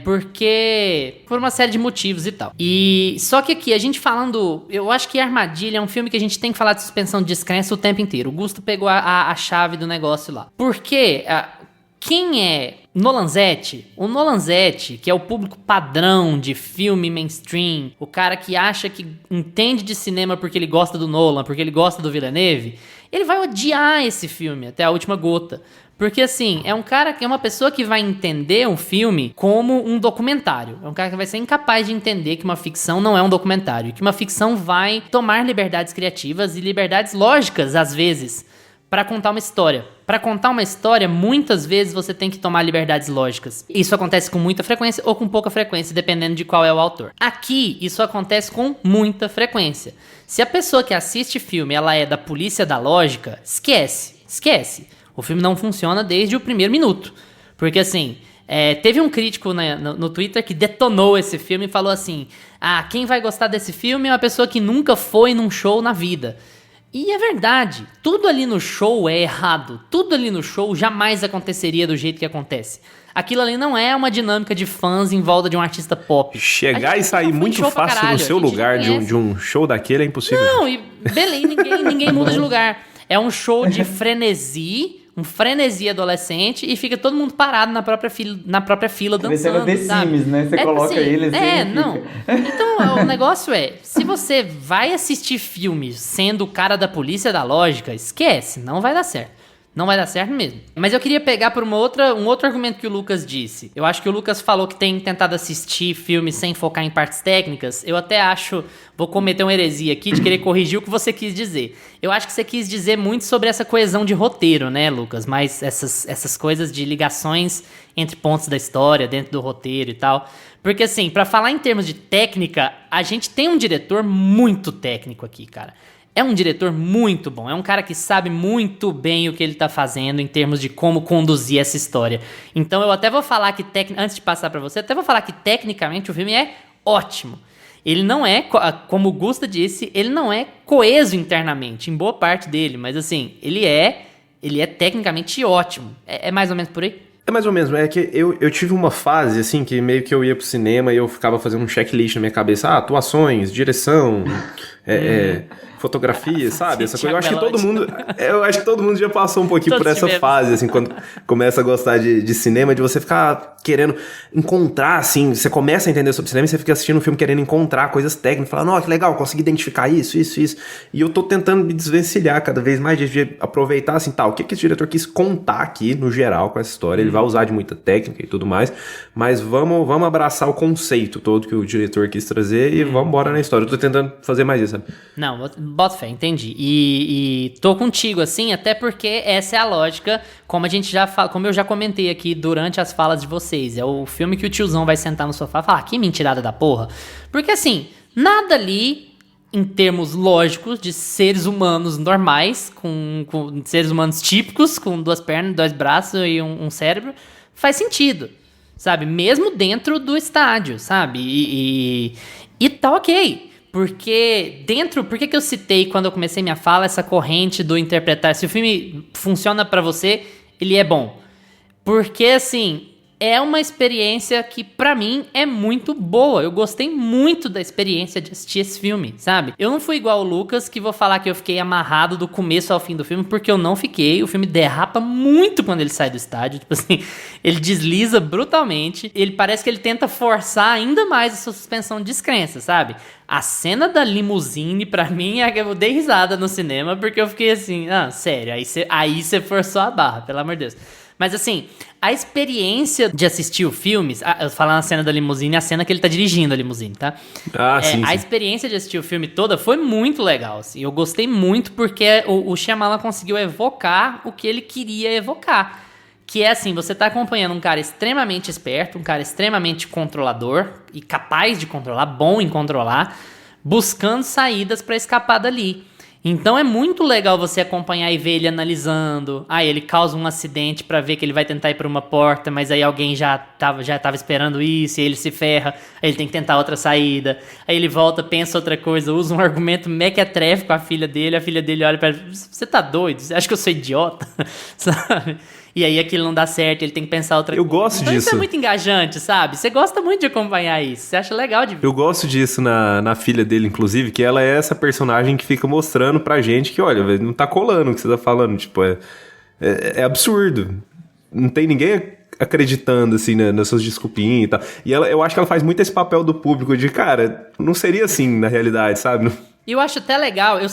Porque... por uma série de motivos e tal. E só que aqui, a gente falando... Eu acho que Armadilha é um filme que a gente tem que falar de suspensão de descrença o tempo inteiro. O Gusto pegou a chave do negócio lá. Porque... quem é Nolanzete? O Nolanzete, que é o público padrão de filme mainstream, o cara que acha que entende de cinema porque ele gosta do Nolan, porque ele gosta do Villeneuve, ele vai odiar esse filme até a última gota. Porque assim, é um cara que é uma pessoa que vai entender um filme como um documentário. É um cara que vai ser incapaz de entender que uma ficção não é um documentário, que uma ficção vai tomar liberdades criativas e liberdades lógicas, às vezes, para contar uma história. Para contar uma história, muitas vezes você tem que tomar liberdades lógicas. Isso acontece com muita frequência ou com pouca frequência, dependendo de qual é o autor. Aqui, isso acontece com muita frequência. Se a pessoa que assiste filme, ela é da polícia da lógica, esquece. O filme não funciona desde o primeiro minuto. Porque assim, teve um crítico no Twitter que detonou esse filme e falou assim: quem vai gostar desse filme é uma pessoa que nunca foi num show na vida. E é verdade, tudo ali no show é errado, tudo ali no show jamais aconteceria do jeito que acontece. Aquilo ali não é uma dinâmica de fãs em volta de um artista pop. Chegar e sair muito fácil no seu lugar de um show daquele é impossível. Não, e beleza, ninguém muda de lugar. É um show de frenesi, um frenesi adolescente, e fica todo mundo parado na própria fila dançando, The Sims, né? Você coloca assim, eles e não. Então, o negócio se você vai assistir filmes sendo o cara da polícia da lógica, esquece, não vai dar certo. Não vai dar certo mesmo. Mas eu queria pegar por um outro argumento que o Lucas disse. Eu acho que o Lucas falou que tem tentado assistir filmes sem focar em partes técnicas. Eu até acho... Vou cometer uma heresia aqui de querer corrigir o que você quis dizer. Eu acho que você quis dizer muito sobre essa coesão de roteiro, né, Lucas? Mas essas coisas de ligações entre pontos da história, dentro do roteiro e tal. Porque assim, pra falar em termos de técnica, a gente tem um diretor muito técnico aqui, cara. É um diretor muito bom, é um cara que sabe muito bem o que ele tá fazendo em termos de como conduzir essa história. Então eu até vou falar que, antes de passar pra você, até vou falar que tecnicamente o filme é ótimo. Ele não é, como o Gusta disse, ele não é coeso internamente, em boa parte dele, mas assim, ele é tecnicamente ótimo. É mais ou menos por aí? É mais ou menos, é que eu tive uma fase, assim, que meio que eu ia pro cinema e eu ficava fazendo um checklist na minha cabeça. atuações, direção, fotografia, sabe? Essa coisa. Eu acho que todo mundo já passou um pouquinho por essa fase, assim, quando começa a gostar de cinema, de você ficar querendo encontrar, assim, você começa a entender sobre cinema e você fica assistindo um filme querendo encontrar coisas técnicas, falando, que legal, consegui identificar isso. E eu tô tentando me desvencilhar cada vez mais de aproveitar, assim, o que esse diretor quis contar aqui, no geral, com essa história. Ele vai usar de muita técnica e tudo mais, mas vamos abraçar o conceito todo que o diretor quis trazer e vamos embora na história. Eu tô tentando fazer mais isso, sabe? Não, bota fé, entendi. E tô contigo, assim, até porque essa é a lógica, como eu já comentei aqui durante as falas de vocês. É o filme que o tiozão vai sentar no sofá e falar, que mentirada da porra. Porque, assim, nada ali, em termos lógicos, de seres humanos normais, com seres humanos típicos, com 2 pernas, 2 braços e um cérebro, faz sentido, sabe? Mesmo dentro do estádio, sabe? E tá ok. Porque por que eu citei quando eu comecei minha fala essa corrente do interpretar? Se o filme funciona pra você, ele é bom. Porque, assim, é uma experiência que, pra mim, é muito boa. Eu gostei muito da experiência de assistir esse filme, sabe? Eu não fui igual o Lucas, que vou falar que eu fiquei amarrado do começo ao fim do filme, porque eu não fiquei. O filme derrapa muito quando ele sai do estádio. Tipo assim, ele desliza brutalmente. Ele parece que ele tenta forçar ainda mais a sua suspensão de descrença, sabe? A cena da limusine, pra mim, eu dei risada no cinema, porque eu fiquei assim, sério, aí você forçou a barra, pelo amor de Deus. Mas assim, a experiência de assistir o filme, eu falo na cena da limusine, a cena que ele tá dirigindo a limusine, tá? Sim. A experiência de assistir o filme toda foi muito legal, assim. Eu gostei muito porque o Shyamalan conseguiu evocar o que ele queria evocar. Que é assim, você tá acompanhando um cara extremamente esperto, um cara extremamente controlador e capaz de controlar, bom em controlar, buscando saídas pra escapar dali. Então é muito legal você acompanhar e ver ele analisando. Ele causa um acidente pra ver que ele vai tentar ir pra uma porta, mas aí alguém já tava esperando isso e ele se ferra. Aí ele tem que tentar outra saída. Aí ele volta, pensa outra coisa, usa um argumento mequetrefe com a filha dele olha pra ele, você tá doido? Você acha que eu sou idiota? Sabe? E aí aquilo não dá certo, ele tem que pensar outra coisa. Eu gosto disso. Isso é muito engajante, sabe? Você gosta muito de acompanhar isso, você acha legal de ver. Eu gosto disso na filha dele, inclusive, que ela é essa personagem que fica mostrando pra gente que, olha, não tá colando o que você tá falando, tipo, é absurdo. Não tem ninguém acreditando, assim, nas suas desculpinhas e tal. E eu acho que ela faz muito esse papel do público de, cara, não seria assim na realidade, sabe? E eu acho até legal, eu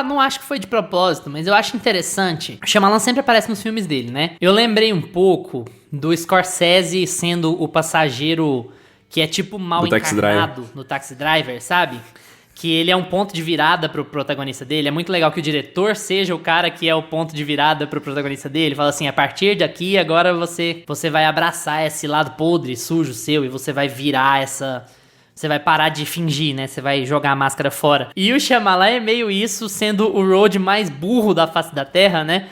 não acho que foi de propósito, mas eu acho interessante. O Shyamalan sempre aparece nos filmes dele, né? Eu lembrei um pouco do Scorsese sendo o passageiro que é tipo mal encarnado no Taxi Driver, sabe? Que ele é um ponto de virada pro protagonista dele. É muito legal que o diretor seja o cara que é o ponto de virada pro protagonista dele. Fala assim, a partir daqui, agora você vai abraçar esse lado podre, sujo seu, e você vai virar Você vai parar de fingir, né? Você vai jogar a máscara fora. E o Shyamalan é meio isso, sendo o road mais burro da face da terra, né?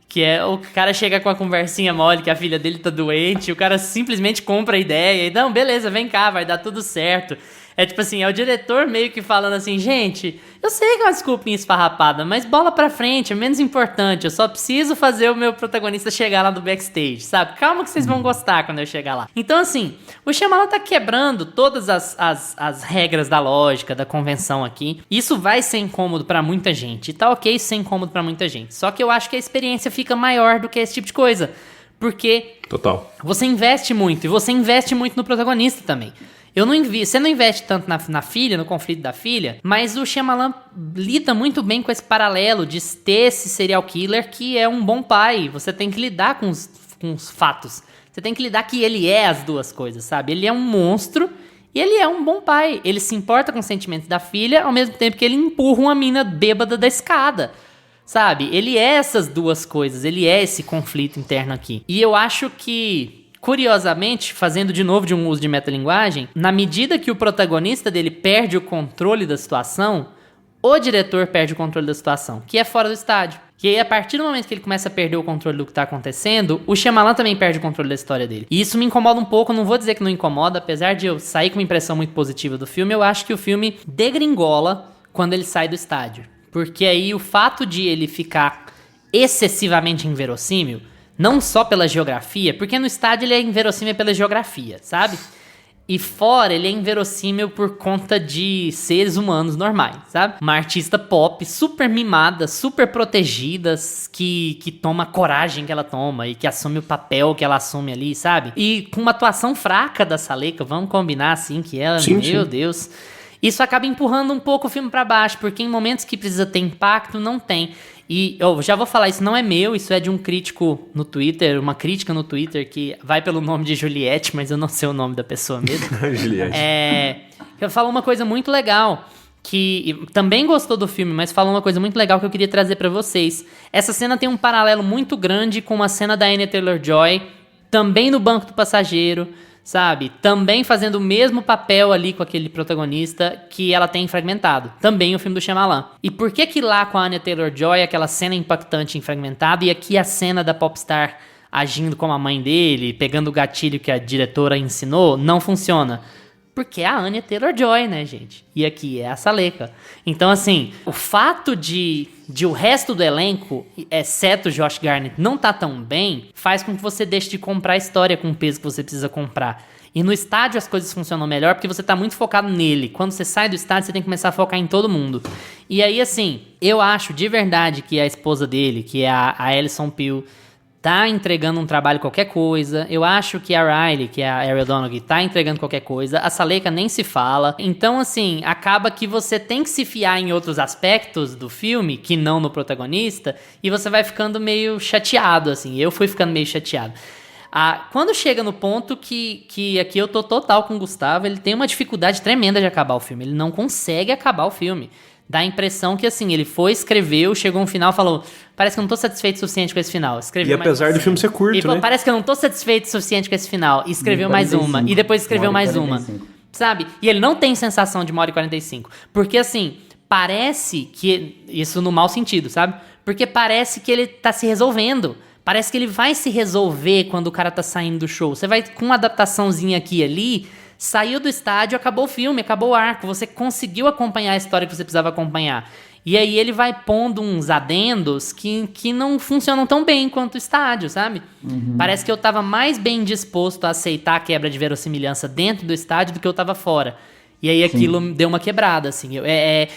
Que é o cara chega com a conversinha mole que a filha dele tá doente, o cara simplesmente compra a ideia e, não, beleza, vem cá, vai dar tudo certo. É tipo assim, é o diretor meio que falando assim, gente, eu sei que é uma desculpinha esfarrapada, mas bola pra frente, é menos importante, eu só preciso fazer o meu protagonista chegar lá do backstage, sabe? Calma que vocês vão gostar quando eu chegar lá. Então assim, o Shyamalan tá quebrando todas as regras da lógica, da convenção aqui. Isso vai ser incômodo pra muita gente, e tá ok ser incômodo pra muita gente. Só que eu acho que a experiência fica maior do que esse tipo de coisa, porque Total. Você investe muito, e você investe muito no protagonista também. Você não investe tanto na filha, no conflito da filha, mas o Shyamalan lida muito bem com esse paralelo de ter esse serial killer que é um bom pai. Você tem que lidar com os fatos. Você tem que lidar que ele é as duas coisas, sabe? Ele é um monstro e ele é um bom pai. Ele se importa com os sentimentos da filha, ao mesmo tempo que ele empurra uma mina bêbada da escada. Sabe? Ele é essas duas coisas. Ele é esse conflito interno aqui. E eu acho que, curiosamente, fazendo de novo de um uso de metalinguagem, na medida que o protagonista dele perde o controle da situação, o diretor perde o controle da situação, que é fora do estádio. Que aí, a partir do momento que ele começa a perder o controle do que tá acontecendo, o Shyamalan também perde o controle da história dele. E isso me incomoda um pouco, não vou dizer que não incomoda, apesar de eu sair com uma impressão muito positiva do filme, eu acho que o filme degringola quando ele sai do estádio. Porque aí o fato de ele ficar excessivamente inverossímil Não só pela geografia, porque no estádio ele é inverossímil pela geografia, sabe? E fora, ele é inverossímil por conta de seres humanos normais, sabe? Uma artista pop super mimada, super protegida, que toma a coragem que ela toma e que assume o papel que ela assume ali, sabe? E com uma atuação fraca da Saleika, vamos combinar assim que ela, meu Deus... Isso acaba empurrando um pouco o filme pra baixo, porque em momentos que precisa ter impacto, não tem. E eu já vou falar, isso não é meu, isso é de um crítico no Twitter, uma crítica no Twitter que vai pelo nome de Juliette, mas eu não sei o nome da pessoa mesmo. Juliette. Eu falo uma coisa muito legal, que também gostou do filme, mas falou uma coisa muito legal que eu queria trazer pra vocês. Essa cena tem um paralelo muito grande com uma cena da Anya Taylor-Joy, também no banco do passageiro, sabe? Também fazendo o mesmo papel ali com aquele protagonista que ela tem em Fragmentado. Também o filme do Shyamalan. E por que lá com a Anya Taylor-Joy aquela cena impactante em Fragmentado e aqui a cena da popstar agindo como a mãe dele, pegando o gatilho que a diretora ensinou, não funciona? Porque é a Anya Taylor-Joy, né, gente? E aqui é a Saleika. Então, assim, o fato de o resto do elenco, exceto o Josh Garnett, não tá tão bem, faz com que você deixe de comprar a história com o peso que você precisa comprar. E no estádio as coisas funcionam melhor porque você tá muito focado nele. Quando você sai do estádio, você tem que começar a focar em todo mundo. E aí, assim, eu acho de verdade que a esposa dele, que é a Alison Pill, tá entregando um trabalho qualquer coisa. Eu acho que a Riley, que é a Ariel Donoghue, tá entregando qualquer coisa. A Saleika nem se fala. Então, assim, acaba que você tem que se fiar em outros aspectos do filme, que não no protagonista, e você vai ficando meio chateado, assim. Eu fui ficando meio chateado. Quando chega no ponto que aqui eu tô total com o Gustavo, ele tem uma dificuldade tremenda de acabar o filme. Ele não consegue acabar o filme. Dá a impressão que, assim, ele foi, escreveu, chegou no final e falou, parece que eu não tô satisfeito o suficiente com esse final. Escreveu e apesar do filme ser curto, né? Parece que eu não tô satisfeito o suficiente com esse final. E escreveu mais uma. E depois escreveu mais uma. Sabe? E ele não tem sensação de 1h45. Porque, assim, parece que... Isso no mau sentido, sabe? Porque parece que ele tá se resolvendo. Parece que ele vai se resolver quando o cara tá saindo do show. Você vai com uma adaptação,zinha aqui e ali... Saiu do estádio, acabou o filme, acabou o arco. Você conseguiu acompanhar a história que você precisava acompanhar. E aí ele vai pondo uns adendos que não funcionam tão bem quanto o estádio, sabe? Uhum. Parece que eu tava mais bem disposto a aceitar a quebra de verossimilhança dentro do estádio do que eu tava fora. E aí aquilo deu uma quebrada, assim.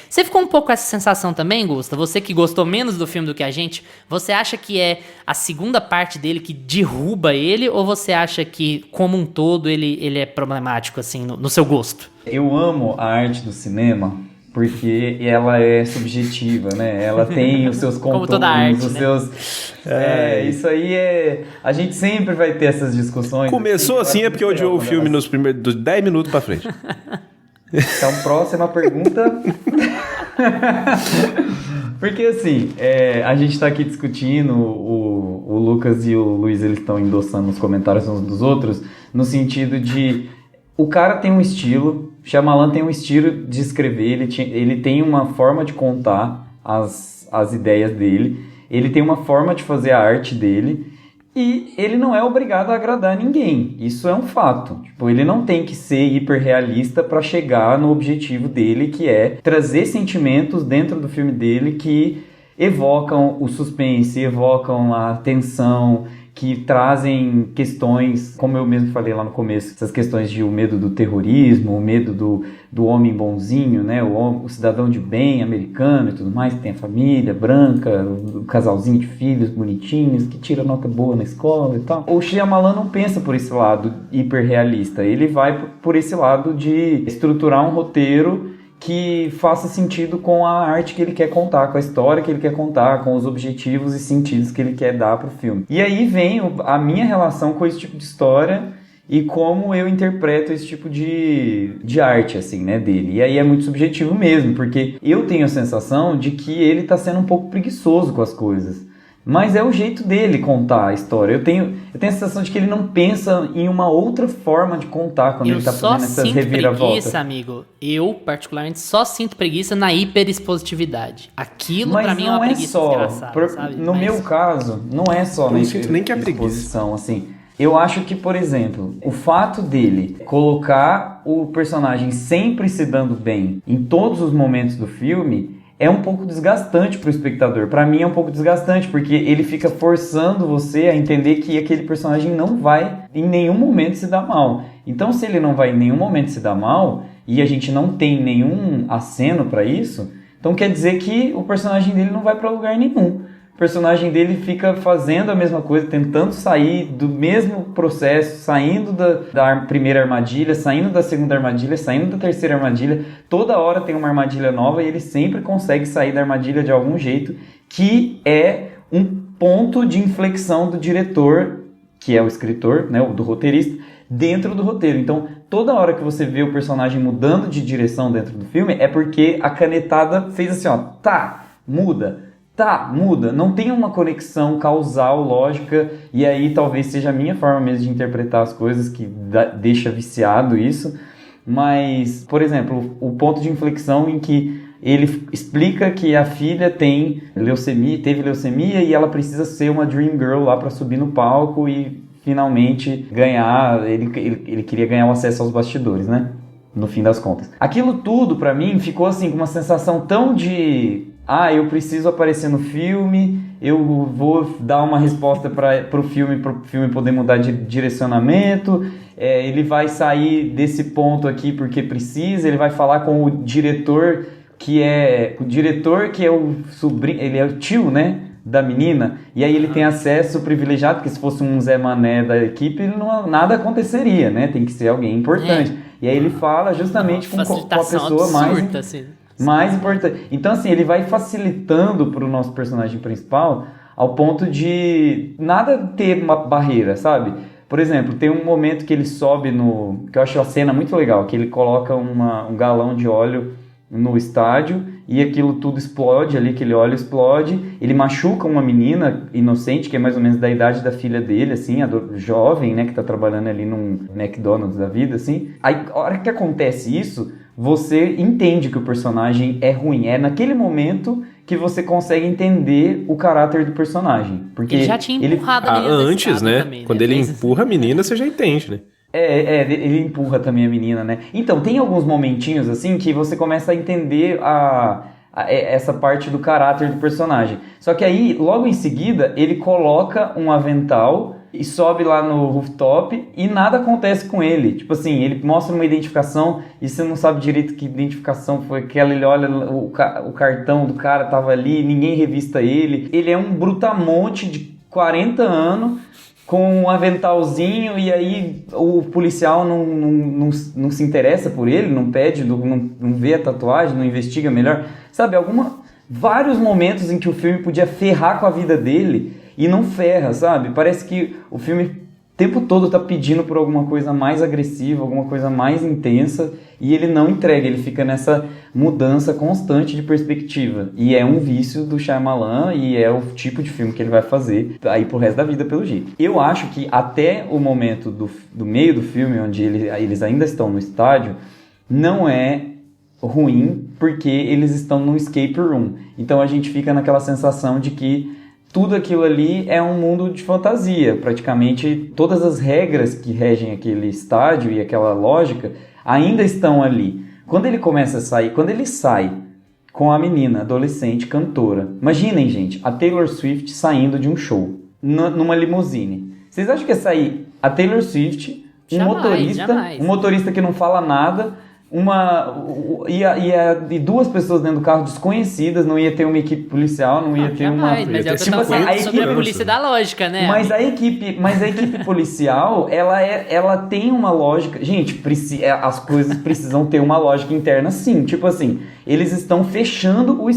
Você ficou um pouco com essa sensação também, Gusta? Você que gostou menos do filme do que a gente, você acha que é a segunda parte dele que derruba ele? Ou você acha que, como um todo, ele é problemático, assim, no seu gosto? Eu amo a arte do cinema porque ela é subjetiva, né? Ela tem os seus contornos, como toda arte, os né? seus... isso aí é... A gente sempre vai ter essas discussões. Começou assim é porque odiou o filme nos primeiros dos 10 minutos pra frente. Então, próxima pergunta. Porque assim, a gente tá aqui discutindo, o Lucas e o Luiz, eles estão endossando os comentários uns dos outros, no sentido de, o cara tem um estilo, Shyamalan tem um estilo de escrever, ele tem uma forma de contar as ideias dele, ele tem uma forma de fazer a arte dele, e ele não é obrigado a agradar ninguém. Isso é um fato. Tipo, ele não tem que ser hiperrealista para chegar no objetivo dele, que é trazer sentimentos dentro do filme dele que evocam o suspense, evocam a tensão, que trazem questões, como eu mesmo falei lá no começo, essas questões de o medo do terrorismo, o medo do homem bonzinho, né? O cidadão de bem americano e tudo mais, que tem a família branca, o casalzinho de filhos bonitinhos, que tira nota boa na escola e tal. O Shyamalan não pensa por esse lado hiperrealista, ele vai por esse lado de estruturar um roteiro que faça sentido com a arte que ele quer contar, com a história que ele quer contar, com os objetivos e sentidos que ele quer dar pro filme. E aí vem a minha relação com esse tipo de história e como eu interpreto esse tipo de arte, assim, né, dele. E aí é muito subjetivo mesmo, porque eu tenho a sensação de que ele tá sendo um pouco preguiçoso com as coisas. Mas é o jeito dele contar a história. Eu tenho a sensação de que ele não pensa em uma outra forma de contar quando ele tá fazendo essas reviravoltas. Preguiça, amigo. Eu, particularmente, só sinto preguiça na hiperexpositividade. Aquilo, pra mim, é uma preguiça desgraçada, sabe? No meu caso, não é só na hiperexposição, assim. Eu acho que, por exemplo, o fato dele colocar o personagem sempre se dando bem em todos os momentos do filme é um pouco desgastante pro espectador. Pra mim é um pouco desgastante, porque ele fica forçando você a entender que aquele personagem não vai em nenhum momento se dar mal. Então, se ele não vai em nenhum momento se dar mal, e a gente não tem nenhum aceno pra isso, então quer dizer que o personagem dele não vai pra lugar nenhum. O personagem dele fica fazendo a mesma coisa, tentando sair do mesmo processo, saindo da primeira armadilha, saindo da segunda armadilha, saindo da terceira armadilha. Toda hora tem uma armadilha nova e ele sempre consegue sair da armadilha de algum jeito, que é um ponto de inflexão do diretor, que é o escritor, né, do roteirista, dentro do roteiro. Então, toda hora que você vê o personagem mudando de direção dentro do filme, é porque a canetada fez assim, ó, tá, muda. Tá, muda, não tem uma conexão causal, lógica, e aí talvez seja a minha forma mesmo de interpretar as coisas que deixa viciado isso, mas, por exemplo, o ponto de inflexão em que ele explica que a filha teve leucemia e ela precisa ser uma Dream Girl lá para subir no palco e finalmente ganhar, ele queria ganhar o acesso aos bastidores, né? No fim das contas. Aquilo tudo, pra mim, ficou assim, com uma sensação tão de... eu preciso aparecer no filme, eu vou dar uma resposta pro filme poder mudar de direcionamento, ele vai sair desse ponto aqui porque precisa, ele vai falar com o diretor que é o sobrinho, ele é o tio, né, da menina, e aí ele tem acesso privilegiado, porque se fosse um Zé Mané da equipe, nada aconteceria, né, tem que ser alguém importante. E aí ele fala justamente com a pessoa absurda, assim. mais importante. Então, assim, ele vai facilitando para o nosso personagem principal ao ponto de nada ter uma barreira, sabe? Por exemplo, tem um momento que ele sobe que eu acho a cena muito legal, que ele coloca um galão de óleo no estádio e aquilo tudo explode ali, aquele óleo explode, ele machuca uma menina inocente, que é mais ou menos da idade da filha dele, assim, jovem, né, que tá trabalhando ali num McDonald's da vida, assim. Aí, a hora que acontece isso, você entende que o personagem é ruim. É naquele momento que você consegue entender o caráter do personagem. Porque ele já tinha empurrado a menina antes, né? Também, quando né? ele empurra a menina, você já entende, né? Ele empurra também a menina, né? Então, tem alguns momentinhos, assim, que você começa a entender essa parte do caráter do personagem. Só que aí, logo em seguida, ele coloca um avental e sobe lá no rooftop e nada acontece com ele. Tipo assim, ele mostra uma identificação e você não sabe direito que identificação foi aquela. Ele olha, o cartão do cara tava ali, ninguém revista ele. Ele é um brutamonte de 40 anos com um aventalzinho e aí o policial não se interessa por ele, não pede, não vê a tatuagem, não investiga melhor. Sabe, vários momentos em que o filme podia ferrar com a vida dele e não ferra, sabe? Parece que o filme o tempo todo tá pedindo por alguma coisa mais agressiva, alguma coisa mais intensa, e ele não entrega, ele fica nessa mudança constante de perspectiva. E é um vício do Shyamalan, e é o tipo de filme que ele vai fazer aí pro resto da vida, pelo jeito. Eu acho que até o momento do meio do filme, onde eles ainda estão no estádio, não é ruim, porque eles estão no escape room. Então a gente fica naquela sensação de que tudo aquilo ali é um mundo de fantasia. Praticamente todas as regras que regem aquele estádio e aquela lógica ainda estão ali. Quando ele começa a sair, quando ele sai com a menina, adolescente, cantora. Imaginem, gente, a Taylor Swift saindo de um show, numa limusine. Vocês acham que é sair a Taylor Swift, um motorista que não fala nada, e duas pessoas dentro do carro desconhecidas, não ia ter uma equipe policial, não ia ter jamais, uma... mas é o que eu tava falando sobre a polícia da lógica, né? Mas a equipe policial, ela tem uma lógica... Gente, as coisas precisam ter uma lógica interna, sim. Tipo assim, eles estão fechando o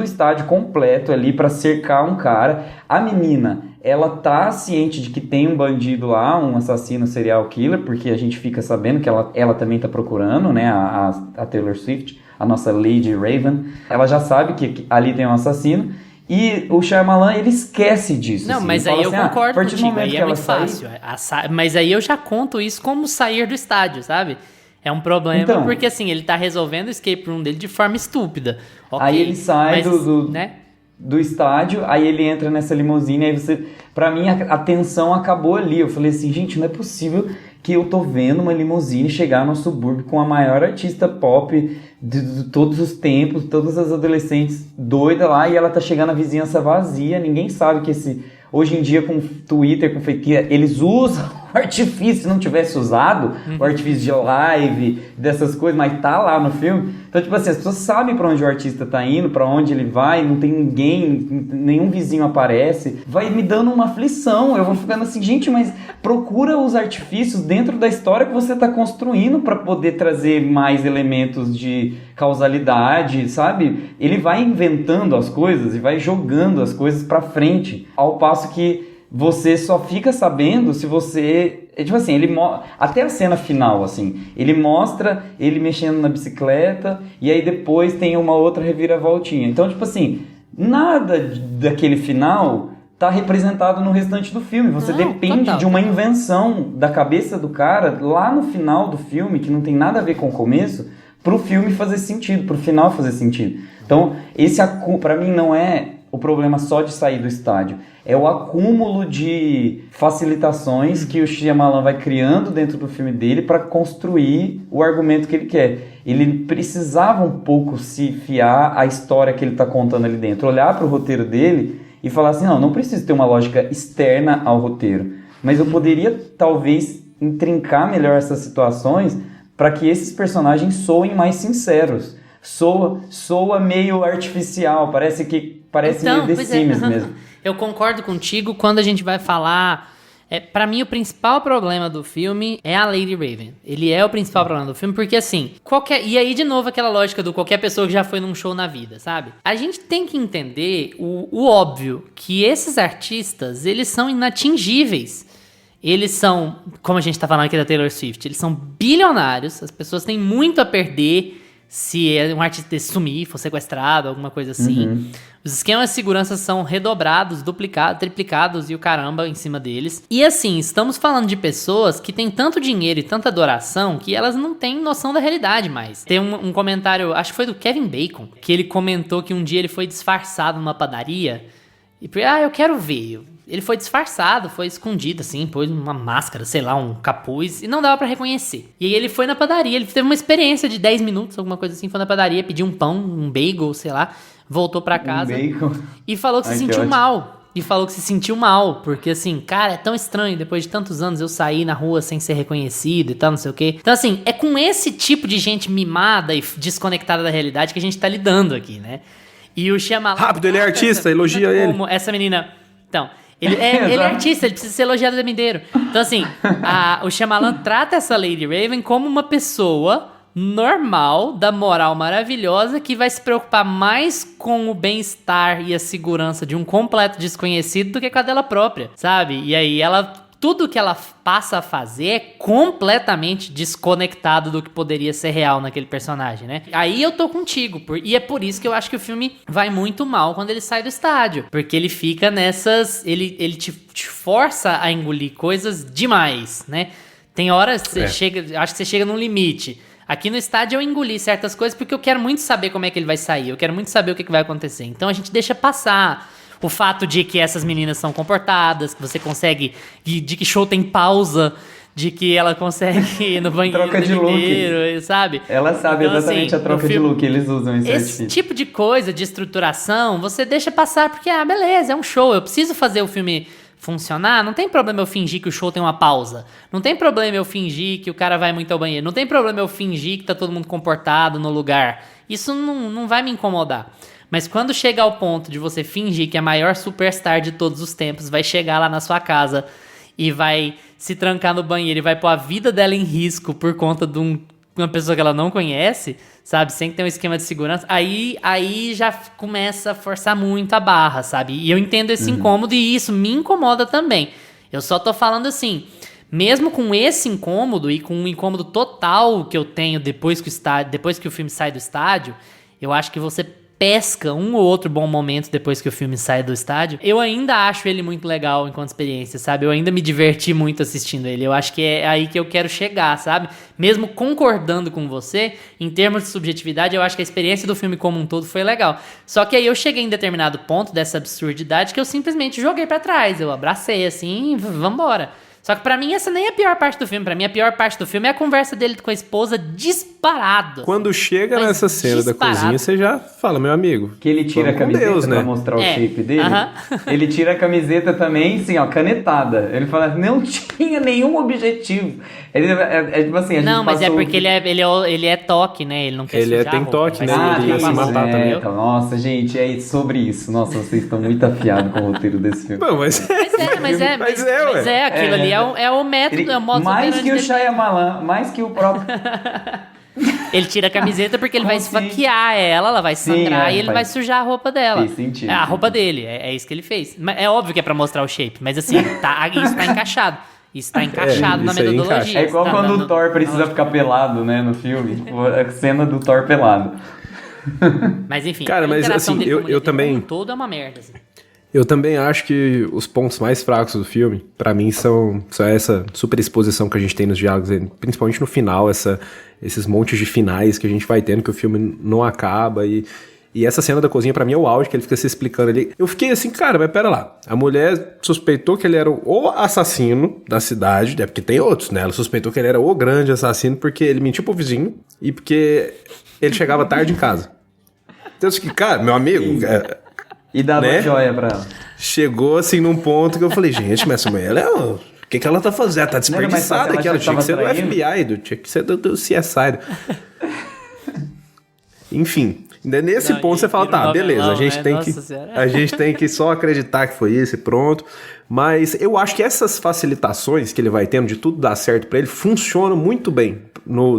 estádio completo ali pra cercar um cara. A menina, ela tá ciente de que tem um bandido lá, um assassino serial killer, porque a gente fica sabendo que ela também tá procurando, né, a Taylor Swift, a nossa Lady Raven. Ela já sabe que ali tem um assassino. E o Shyamalan, ele esquece disso. Não, assim. mas aí eu concordo contigo, aí é muito fácil. Mas aí eu já conto isso como sair do estádio, sabe? É um problema, então, porque assim, ele tá resolvendo o escape room dele de forma estúpida. Okay, aí ele sai do estádio, aí ele entra nessa limusine, aí pra mim a tensão acabou ali. Eu falei assim, gente, não é possível que eu tô vendo uma limusine chegar no subúrbio com a maior artista pop de todos os tempos, todas as adolescentes doidas lá, e ela tá chegando na vizinhança vazia, ninguém sabe que hoje em dia com Twitter, com fake, eles usam o artifício, se não tivesse usado o artifício de live, dessas coisas, mas tá lá no filme. Então, tipo assim, as pessoas sabem pra onde o artista tá indo, pra onde ele vai, não tem ninguém, nenhum vizinho aparece. Vai me dando uma aflição, eu vou ficando assim, gente, mas procura os artifícios dentro da história que você tá construindo pra poder trazer mais elementos de causalidade, sabe? Ele vai inventando as coisas e vai jogando as coisas pra frente, ao passo que você só fica sabendo se você... Tipo assim, até a cena final, assim, ele mostra ele mexendo na bicicleta e aí depois tem uma outra reviravoltinha. Então, tipo assim, nada daquele final tá representado no restante do filme. Você depende de uma invenção da cabeça do cara lá no final do filme, que não tem nada a ver com o começo, pro filme fazer sentido, pro final fazer sentido. Então, pra mim não é o problema só de sair do estádio. É o acúmulo de facilitações que o Shyamalan vai criando dentro do filme dele para construir o argumento que ele quer. Ele precisava um pouco se fiar à história que ele está contando ali dentro. Olhar para o roteiro dele e falar assim, não preciso ter uma lógica externa ao roteiro. Mas eu poderia, talvez, intrincar melhor essas situações para que esses personagens soem mais sinceros. Soa meio artificial, parece meio The Sims mesmo. Eu concordo contigo quando a gente vai falar... Pra mim, o principal problema do filme é a Lady Raven. Ele é o principal problema do filme, porque assim... E aí, de novo, aquela lógica do qualquer pessoa que já foi num show na vida, sabe? A gente tem que entender o óbvio, que esses artistas, eles são inatingíveis. Eles são, como a gente tá falando aqui da Taylor Swift, eles são bilionários, as pessoas têm muito a perder se um artista desse sumir, for sequestrado, alguma coisa assim. Os esquemas de segurança são redobrados, duplicados, triplicados e o caramba em cima deles. E assim, estamos falando de pessoas que têm tanto dinheiro e tanta adoração que elas não têm noção da realidade mais. Tem um comentário, acho que foi do Kevin Bacon, que ele comentou que um dia ele foi disfarçado numa padaria e eu quero ver. Ele foi disfarçado, foi escondido assim, pôs uma máscara, sei lá, um capuz, e não dava pra reconhecer. E aí ele foi na padaria, ele teve uma experiência de 10 minutos, alguma coisa assim, foi na padaria, pediu um pão, um bagel, sei lá, voltou pra casa e falou que se sentiu mal. E falou que se sentiu mal, porque assim, cara, é tão estranho, depois de tantos anos eu sair na rua sem ser reconhecido e tal, não sei o quê. Então assim, é com esse tipo de gente mimada e desconectada da realidade que a gente tá lidando aqui, né? E o Shyamalan... Rápido, ele é artista, elogia ele. Essa menina... Então... Ele é artista, ele precisa ser elogiado o tempo inteiro. Então, assim, o Shyamalan trata essa Lady Raven como uma pessoa normal, da moral maravilhosa, que vai se preocupar mais com o bem-estar e a segurança de um completo desconhecido do que com a dela própria, sabe? E aí tudo que ela passa a fazer é completamente desconectado do que poderia ser real naquele personagem, né? Aí eu tô contigo, e é por isso que eu acho que o filme vai muito mal quando ele sai do estádio, porque ele fica nessas... Ele te força a engolir coisas demais, né? Tem horas que acho que você chega num limite. Aqui no estádio eu engoli certas coisas porque eu quero muito saber como é que ele vai sair, eu quero muito saber o que vai acontecer. Então a gente deixa passar... O fato de que essas meninas são comportadas, que você consegue... De que show tem pausa, de que ela consegue ir no banheiro troca de inteiro, sabe? Ela sabe então, exatamente assim, a troca de look, eles usam isso. Esse tipo de coisa, de estruturação, você deixa passar porque, beleza, é um show, eu preciso fazer o filme funcionar, não tem problema eu fingir que o show tem uma pausa, não tem problema eu fingir que o cara vai muito ao banheiro, não tem problema eu fingir que tá todo mundo comportado no lugar, isso não vai me incomodar. Mas quando chega ao ponto de você fingir que a maior superstar de todos os tempos vai chegar lá na sua casa e vai se trancar no banheiro e vai pôr a vida dela em risco por conta de uma pessoa que ela não conhece, sabe? Sem ter um esquema de segurança, aí já começa a forçar muito a barra, sabe? E eu entendo esse incômodo e isso me incomoda também. Eu só tô falando assim, mesmo com esse incômodo e com um incômodo total que eu tenho depois que o filme sai do estádio, eu acho que você pesca um ou outro bom momento depois que o filme sai do estádio. Eu ainda acho ele muito legal enquanto experiência, sabe? Eu ainda me diverti muito assistindo ele. Eu acho que é aí que eu quero chegar, sabe? Mesmo concordando com você, em termos de subjetividade, eu acho que a experiência do filme como um todo foi legal. Só que aí eu cheguei em determinado ponto dessa absurdidade que eu simplesmente joguei pra trás. Eu abracei assim, vambora. Só que pra mim essa nem é a pior parte do filme. Pra mim a pior parte do filme é a conversa dele com a esposa disparado. Quando chega Mas nessa cena disparado. da cozinha, você já fala, meu amigo. Que ele tira a vamos com camiseta Deus, pra né? mostrar o É, shape dele. aham. Ele tira a camiseta também, assim, ó, canetada. Ele fala, não tinha nenhum objetivo. Ele, é tipo assim, a gente Não, mas é passou- porque ele é toque, né? Ele não quer Ele sujar tem a roupa, toque, vai né? sujar Ah, Ele ia a se roupa, matar entendeu? também. então, nossa, gente, é sobre isso. Nossa, vocês estão muito afiados com o roteiro desse filme. Não, mas... Mas ué. aquilo ali é o método, é o modo mais que o dele. Shyamalan, mais que o próprio... Ele tira a camiseta porque ele Como vai assim? esfaquear ela vai Sim, sangrar é, e ele faz- vai sujar a roupa dela. Fez sentido. É a roupa dele, é isso que ele fez. Mas é óbvio que é pra mostrar o shape, mas assim, isso tá encaixado. Isso tá encaixado na isso aí metodologia. encaixa. É igual Tá quando dando- o Thor precisa ficar pelado, né, no filme. Tipo, a cena do Thor pelado. Mas enfim, Cara, a mas, interação assim, dele eu com a mulher também- como um todo é uma merda. Assim. Eu também acho que os pontos mais fracos do filme, pra mim, são essa superexposição que a gente tem nos diálogos, principalmente no final, esses montes de finais que a gente vai tendo, que o filme não acaba, e essa cena da cozinha, pra mim, é o auge, que ele fica se explicando ali. Eu fiquei assim, cara, mas pera lá, a mulher suspeitou que ele era o assassino da cidade, né, porque tem outros, né, ela suspeitou que ele era o grande assassino porque ele mentiu pro vizinho e porque ele chegava tarde em casa. Então, eu fiquei, cara, meu amigo... E dá Né? uma joia pra ela. Chegou assim num ponto que eu falei, gente, mas essa mulher, ela o que ela tá fazendo? Ela tá Não era mais desperdiçada fácil, aqui. ela Ela já tinha que ser tava do traindo. FBI, tinha que ser do CSI. Enfim, nesse Não, ponto e você fala, vira um tá, beleza, novelão, a gente né? tem Nossa que Senhora. a gente tem que só acreditar que foi isso e pronto. Mas eu acho que essas facilitações que ele vai tendo de tudo dar certo pra ele funcionam muito bem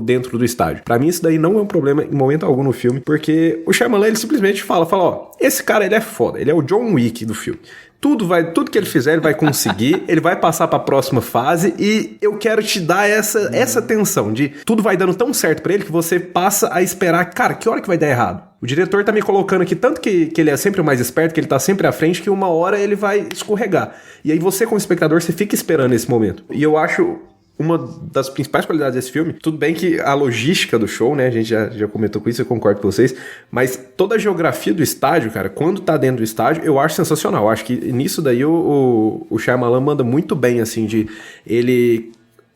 dentro do estádio. Pra mim isso daí não é um problema em momento algum no filme, porque o Shyamalan ele simplesmente fala, ó, esse cara ele é foda, ele é o John Wick do filme. Tudo que ele fizer, ele vai conseguir, ele vai passar pra próxima fase e eu quero te dar essa tensão de tudo vai dando tão certo pra ele que você passa a esperar, cara, que hora que vai dar errado? O diretor tá me colocando aqui tanto que ele é sempre o mais esperto, que ele tá sempre à frente, que uma hora ele vai escorregar. E aí você, como espectador, você fica esperando esse momento. E eu acho... Uma das principais qualidades desse filme, tudo bem que a logística do show, né, a gente já comentou com isso, eu concordo com vocês, mas toda a geografia do estádio, cara, quando tá dentro do estádio, eu acho sensacional. Eu acho que nisso daí o Shyamalan manda muito bem, assim, de ele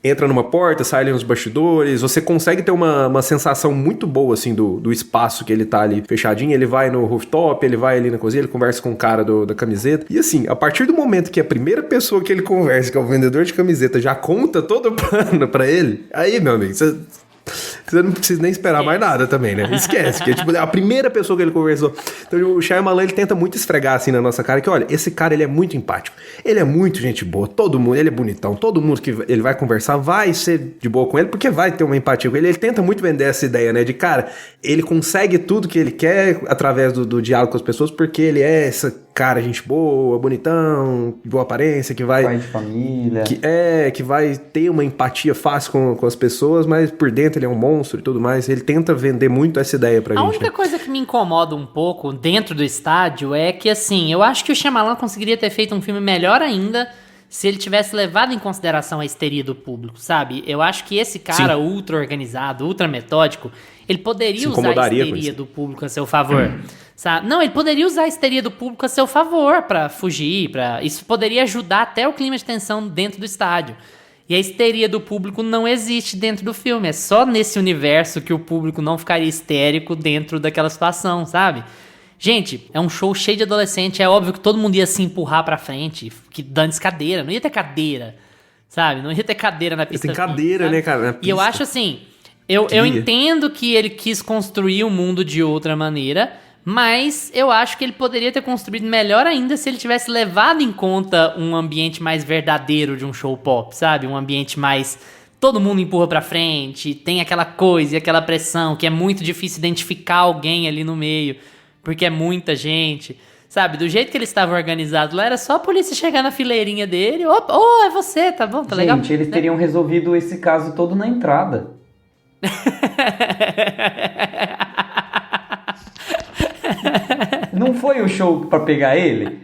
entra numa porta, sai ali nos bastidores, você consegue ter uma sensação muito boa, assim, do espaço que ele tá ali fechadinho, ele vai no rooftop, ele vai ali na cozinha, ele conversa com o cara da camiseta, e assim, a partir do momento que a primeira pessoa que ele conversa, que é o vendedor de camiseta, já conta todo o plano pra ele, aí, meu amigo, você não precisa nem esperar mais nada também, né? Esquece, que é tipo a primeira pessoa que ele conversou. Então o Shyamalan, ele tenta muito esfregar assim na nossa cara que, olha, esse cara, ele é muito empático. Ele é muito gente boa, todo mundo, ele é bonitão. Todo mundo que ele vai conversar vai ser de boa com ele, porque vai ter uma empatia com ele. Ele tenta muito vender essa ideia, né? De, cara, ele consegue tudo que ele quer através do diálogo com as pessoas, porque ele é essa cara, gente boa, bonitão, de boa aparência, que vai... Pai de família. Que vai ter uma empatia fácil com as pessoas, mas por dentro ele é um monstro e tudo mais. Ele tenta vender muito essa ideia pra A gente. única Né? coisa que me incomoda um pouco dentro do estádio é que, assim, eu acho que o Shyamalan conseguiria ter feito um filme melhor ainda se ele tivesse levado em consideração a histeria do público, sabe? Eu acho que esse cara ultra organizado, ultra metódico, ele poderia usar a histeria do público a seu favor. Sabe? Não, ele poderia usar a histeria do público a seu favor pra fugir, isso poderia ajudar até o clima de tensão dentro do estádio. E a histeria do público não existe dentro do filme. É só nesse universo que o público não ficaria histérico dentro daquela situação, sabe? Gente, é um show cheio de adolescente. É óbvio que todo mundo ia se empurrar pra frente, que dane-se cadeira. Não ia ter cadeira, sabe? Não ia ter cadeira na pista. Tem cadeira, sabe? né, cara? Na E pista. eu acho assim... Eu entendo que ele quis construir o mundo de outra maneira... Mas eu acho que ele poderia ter construído melhor ainda se ele tivesse levado em conta um ambiente mais verdadeiro de um show pop, sabe? Um ambiente mais... Todo mundo empurra pra frente, tem aquela coisa e aquela pressão, que é muito difícil identificar alguém ali no meio, porque é muita gente, sabe? Do jeito que ele estava organizado lá, era só a polícia chegar na fileirinha dele, opa, é você, tá bom, tá legal? Gente, eles teriam resolvido esse caso todo na entrada. Não foi o show pra pegar ele?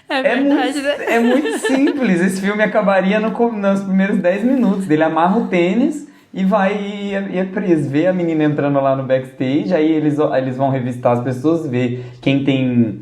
É verdade, né? É muito simples. Esse filme acabaria nos primeiros 10 minutos. Ele amarra o tênis e vai e é preso. Vê a menina entrando lá no backstage, aí eles vão revistar as pessoas, ver quem tem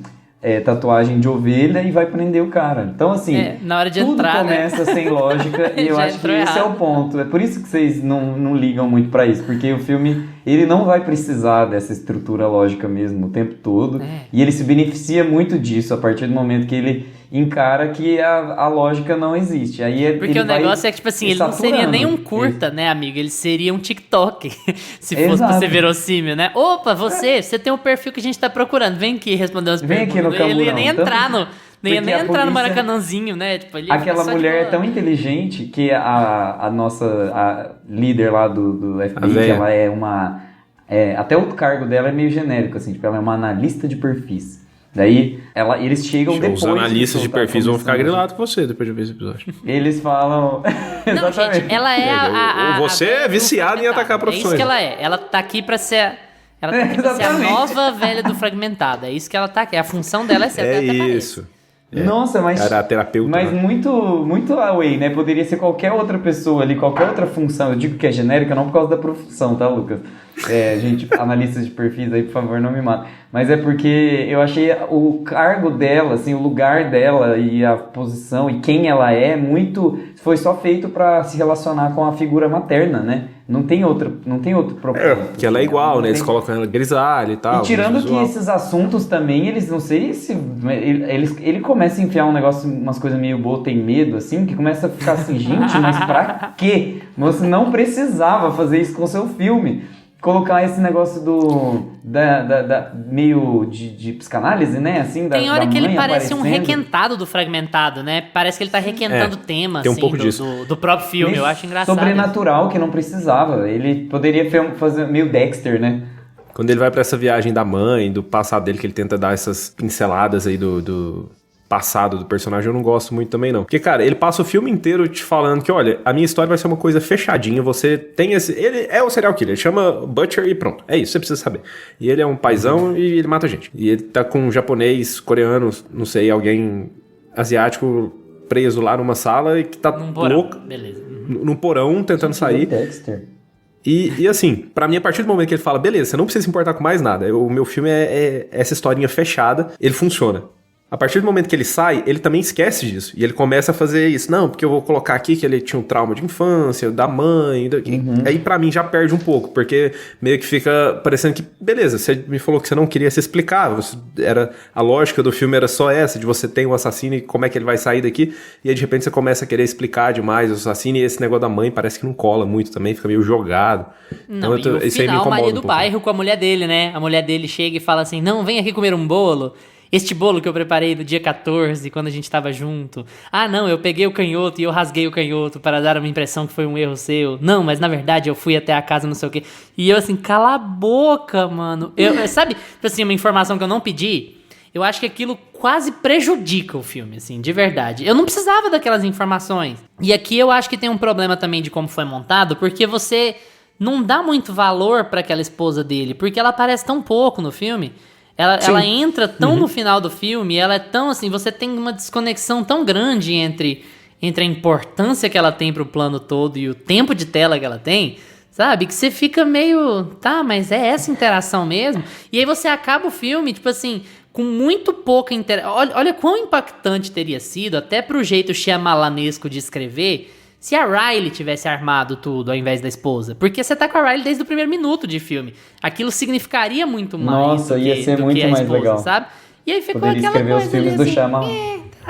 tatuagem de ovelha e vai prender o cara. Então, assim, na hora de tudo entrar, começa sem lógica e eu Já acho que entrou esse é o ponto. É por isso que vocês não ligam muito pra isso, porque o filme, ele não vai precisar dessa estrutura lógica mesmo o tempo todo, e ele se beneficia muito disso a partir do momento que ele encara que a lógica não existe. Aí porque o negócio é que, tipo assim, ele não seria nem um curta, né, amigo? Ele seria um TikTok, se fosse pra ser verossímil, né? Opa, você tem um perfil que a gente tá procurando, vem aqui responder as perguntas. Vem aqui no Camburão. Ele ia nem entrar no... Nem ia nem entrar no polícia... Maracanãzinho, né? Tipo, aquela mulher é tão inteligente que a nossa líder lá do FBI, que ela é uma... até o cargo dela é meio genérico, assim, tipo, ela é uma analista de perfis. Daí, eles chegam depois... Os analistas de perfis vão ficar grilados com você depois de ver esse episódio. Eles falam... Não, gente, ela é você é viciado em atacar profissões. É isso que ela é. Ela tá aqui pra ser... Ela tá aqui pra ser a nova velha do Fragmentado. É isso que ela tá aqui. A função dela é ser até isso. Nossa, mas... Era terapeuta. Mas muito away, né? Poderia ser qualquer outra pessoa ali, qualquer outra função. Eu digo que é genérica não por causa da profissão, tá, Lucas? Gente, analistas de perfis aí, por favor, não me matem. Mas é porque eu achei o cargo dela, assim, o lugar dela e a posição e quem ela é foi só feito pra se relacionar com a figura materna, né? Não tem outro propósito. Que ela é igual, né? Eles colocam ela grisalha e tal. E tirando que esses assuntos também, eles não sei se... Ele começa a enfiar umas coisas meio boa, tem medo, assim, que começa a ficar assim, gente, mas pra quê? Você não precisava fazer isso com o seu filme. Colocar esse negócio meio de psicanálise, né? Assim, tem hora que ele parece um requentado do Fragmentado, né? Parece que ele tá requentando o tema, tem um assim, pouco disso. do próprio filme. Eu acho engraçado. Sobrenatural, que não precisava. Ele poderia fazer meio Dexter, né? Quando ele vai pra essa viagem da mãe, do passado dele, que ele tenta dar essas pinceladas aí do passado do personagem, eu não gosto muito também, não. Porque, cara, ele passa o filme inteiro te falando que, olha, a minha história vai ser uma coisa fechadinha, você tem esse... Ele é o serial killer, ele chama Butcher e pronto. É isso, você precisa saber. E ele é um paizão e ele mata gente. E ele tá com um japonês, coreano, não sei, alguém asiático preso lá numa sala e que tá louco. Beleza. Num porão, tentando sair. Dexter. E assim, pra mim, a partir do momento que ele fala, beleza, você não precisa se importar com mais nada, o meu filme é essa historinha fechada, ele funciona. A partir do momento que ele sai, ele também esquece disso. E ele começa a fazer isso. Não, porque eu vou colocar aqui que ele tinha um trauma de infância, da mãe. Aí pra mim já perde um pouco, porque meio que fica parecendo que, beleza, você me falou que você não queria se explicar. A lógica do filme era só essa, de você ter um assassino e como é que ele vai sair daqui. E aí de repente você começa a querer explicar demais o assassino. E esse negócio da mãe parece que não cola muito também, fica meio jogado. Não, então, e o final, Maria do Bairro com a mulher dele, né? A mulher dele chega e fala assim, não, vem aqui comer um bolo. Este bolo que eu preparei no dia 14, quando a gente tava junto. Ah, não, eu peguei o canhoto e eu rasguei o canhoto para dar uma impressão que foi um erro seu. Não, mas na verdade eu fui até a casa, não sei o quê. E eu assim, cala a boca, mano. Sabe, assim, uma informação que eu não pedi, eu acho que aquilo quase prejudica o filme, assim, de verdade. Eu não precisava daquelas informações. E aqui eu acho que tem um problema também de como foi montado, porque você não dá muito valor para aquela esposa dele, porque ela aparece tão pouco no filme. Ela entra tão no final do filme, ela é tão assim, você tem uma desconexão tão grande entre a importância que ela tem pro plano todo e o tempo de tela que ela tem, sabe? Que você fica meio, tá, mas é essa interação mesmo? E aí você acaba o filme, tipo assim, com muito pouca interação. Olha quão impactante teria sido, até pro jeito shyamalanesco de escrever, se a Riley tivesse armado tudo ao invés da esposa. Porque você tá com a Riley desde o primeiro minuto de filme. Aquilo significaria muito mais. Nossa, ia ser muito mais esposa, legal. Sabe? E aí ficou poderia aquela escrever coisa os filmes ali, do Shyamalan.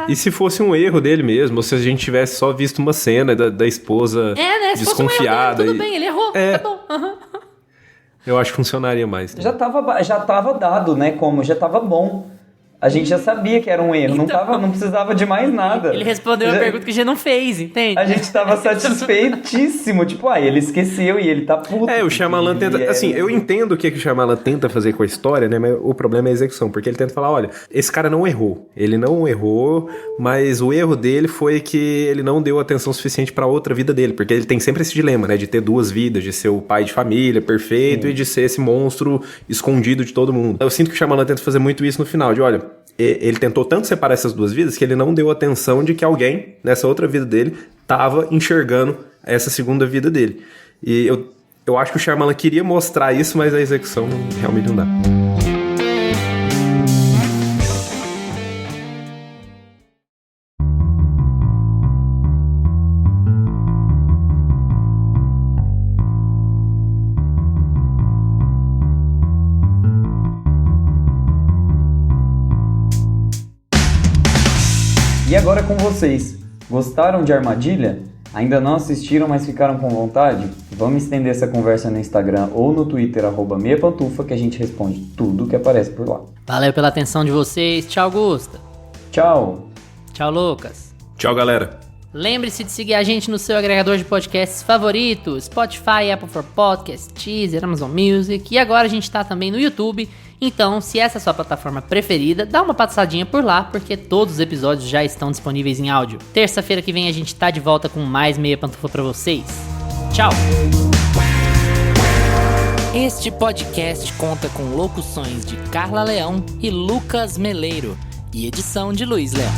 E se fosse um erro dele mesmo, ou se a gente tivesse só visto uma cena da esposa né? Se desconfiada. Fosse um erro dele, tudo bem, ele errou, tá bom. Uhum. Eu acho que funcionaria mais. Já tava dado, né? Como já tava bom. A gente já sabia que era um erro, então, não precisava de mais nada. Ele respondeu a pergunta que a gente não fez, entende? A gente tava satisfeitíssimo, tipo, ele esqueceu e ele tá puto. O Shyamalan tenta, assim, eu entendo o que o Shyamalan tenta fazer com a história, né, mas o problema é a execução, porque ele tenta falar, olha, esse cara não errou, mas o erro dele foi que ele não deu atenção suficiente pra outra vida dele, porque ele tem sempre esse dilema, né, de ter duas vidas, de ser o pai de família perfeito e de ser esse monstro escondido de todo mundo. Eu sinto que o Shyamalan tenta fazer muito isso no final, de olha, ele tentou tanto separar essas duas vidas que ele não deu atenção de que alguém, nessa outra vida dele, tava enxergando essa segunda vida dele. E eu acho que o Shyamalan queria mostrar isso, mas a execução realmente não dá. E agora com vocês, gostaram de Armadilha? Ainda não assistiram, mas ficaram com vontade? Vamos estender essa conversa no Instagram ou no Twitter, @meiapantufa, que a gente responde tudo que aparece por lá. Valeu pela atenção de vocês. Tchau, Gusta. Tchau! Tchau, Lucas. Tchau, galera. Lembre-se de seguir a gente no seu agregador de podcasts favorito, Spotify, Apple for Podcasts, Deezer, Amazon Music, e agora a gente tá também no YouTube. Então, se essa é a sua plataforma preferida, dá uma passadinha por lá, porque todos os episódios já estão disponíveis em áudio. Terça-feira que vem a gente tá de volta com mais Meia Pantufa pra vocês. Tchau! Este podcast conta com locuções de Carla Leão e Lucas Meleiro, e edição de Luiz Leão.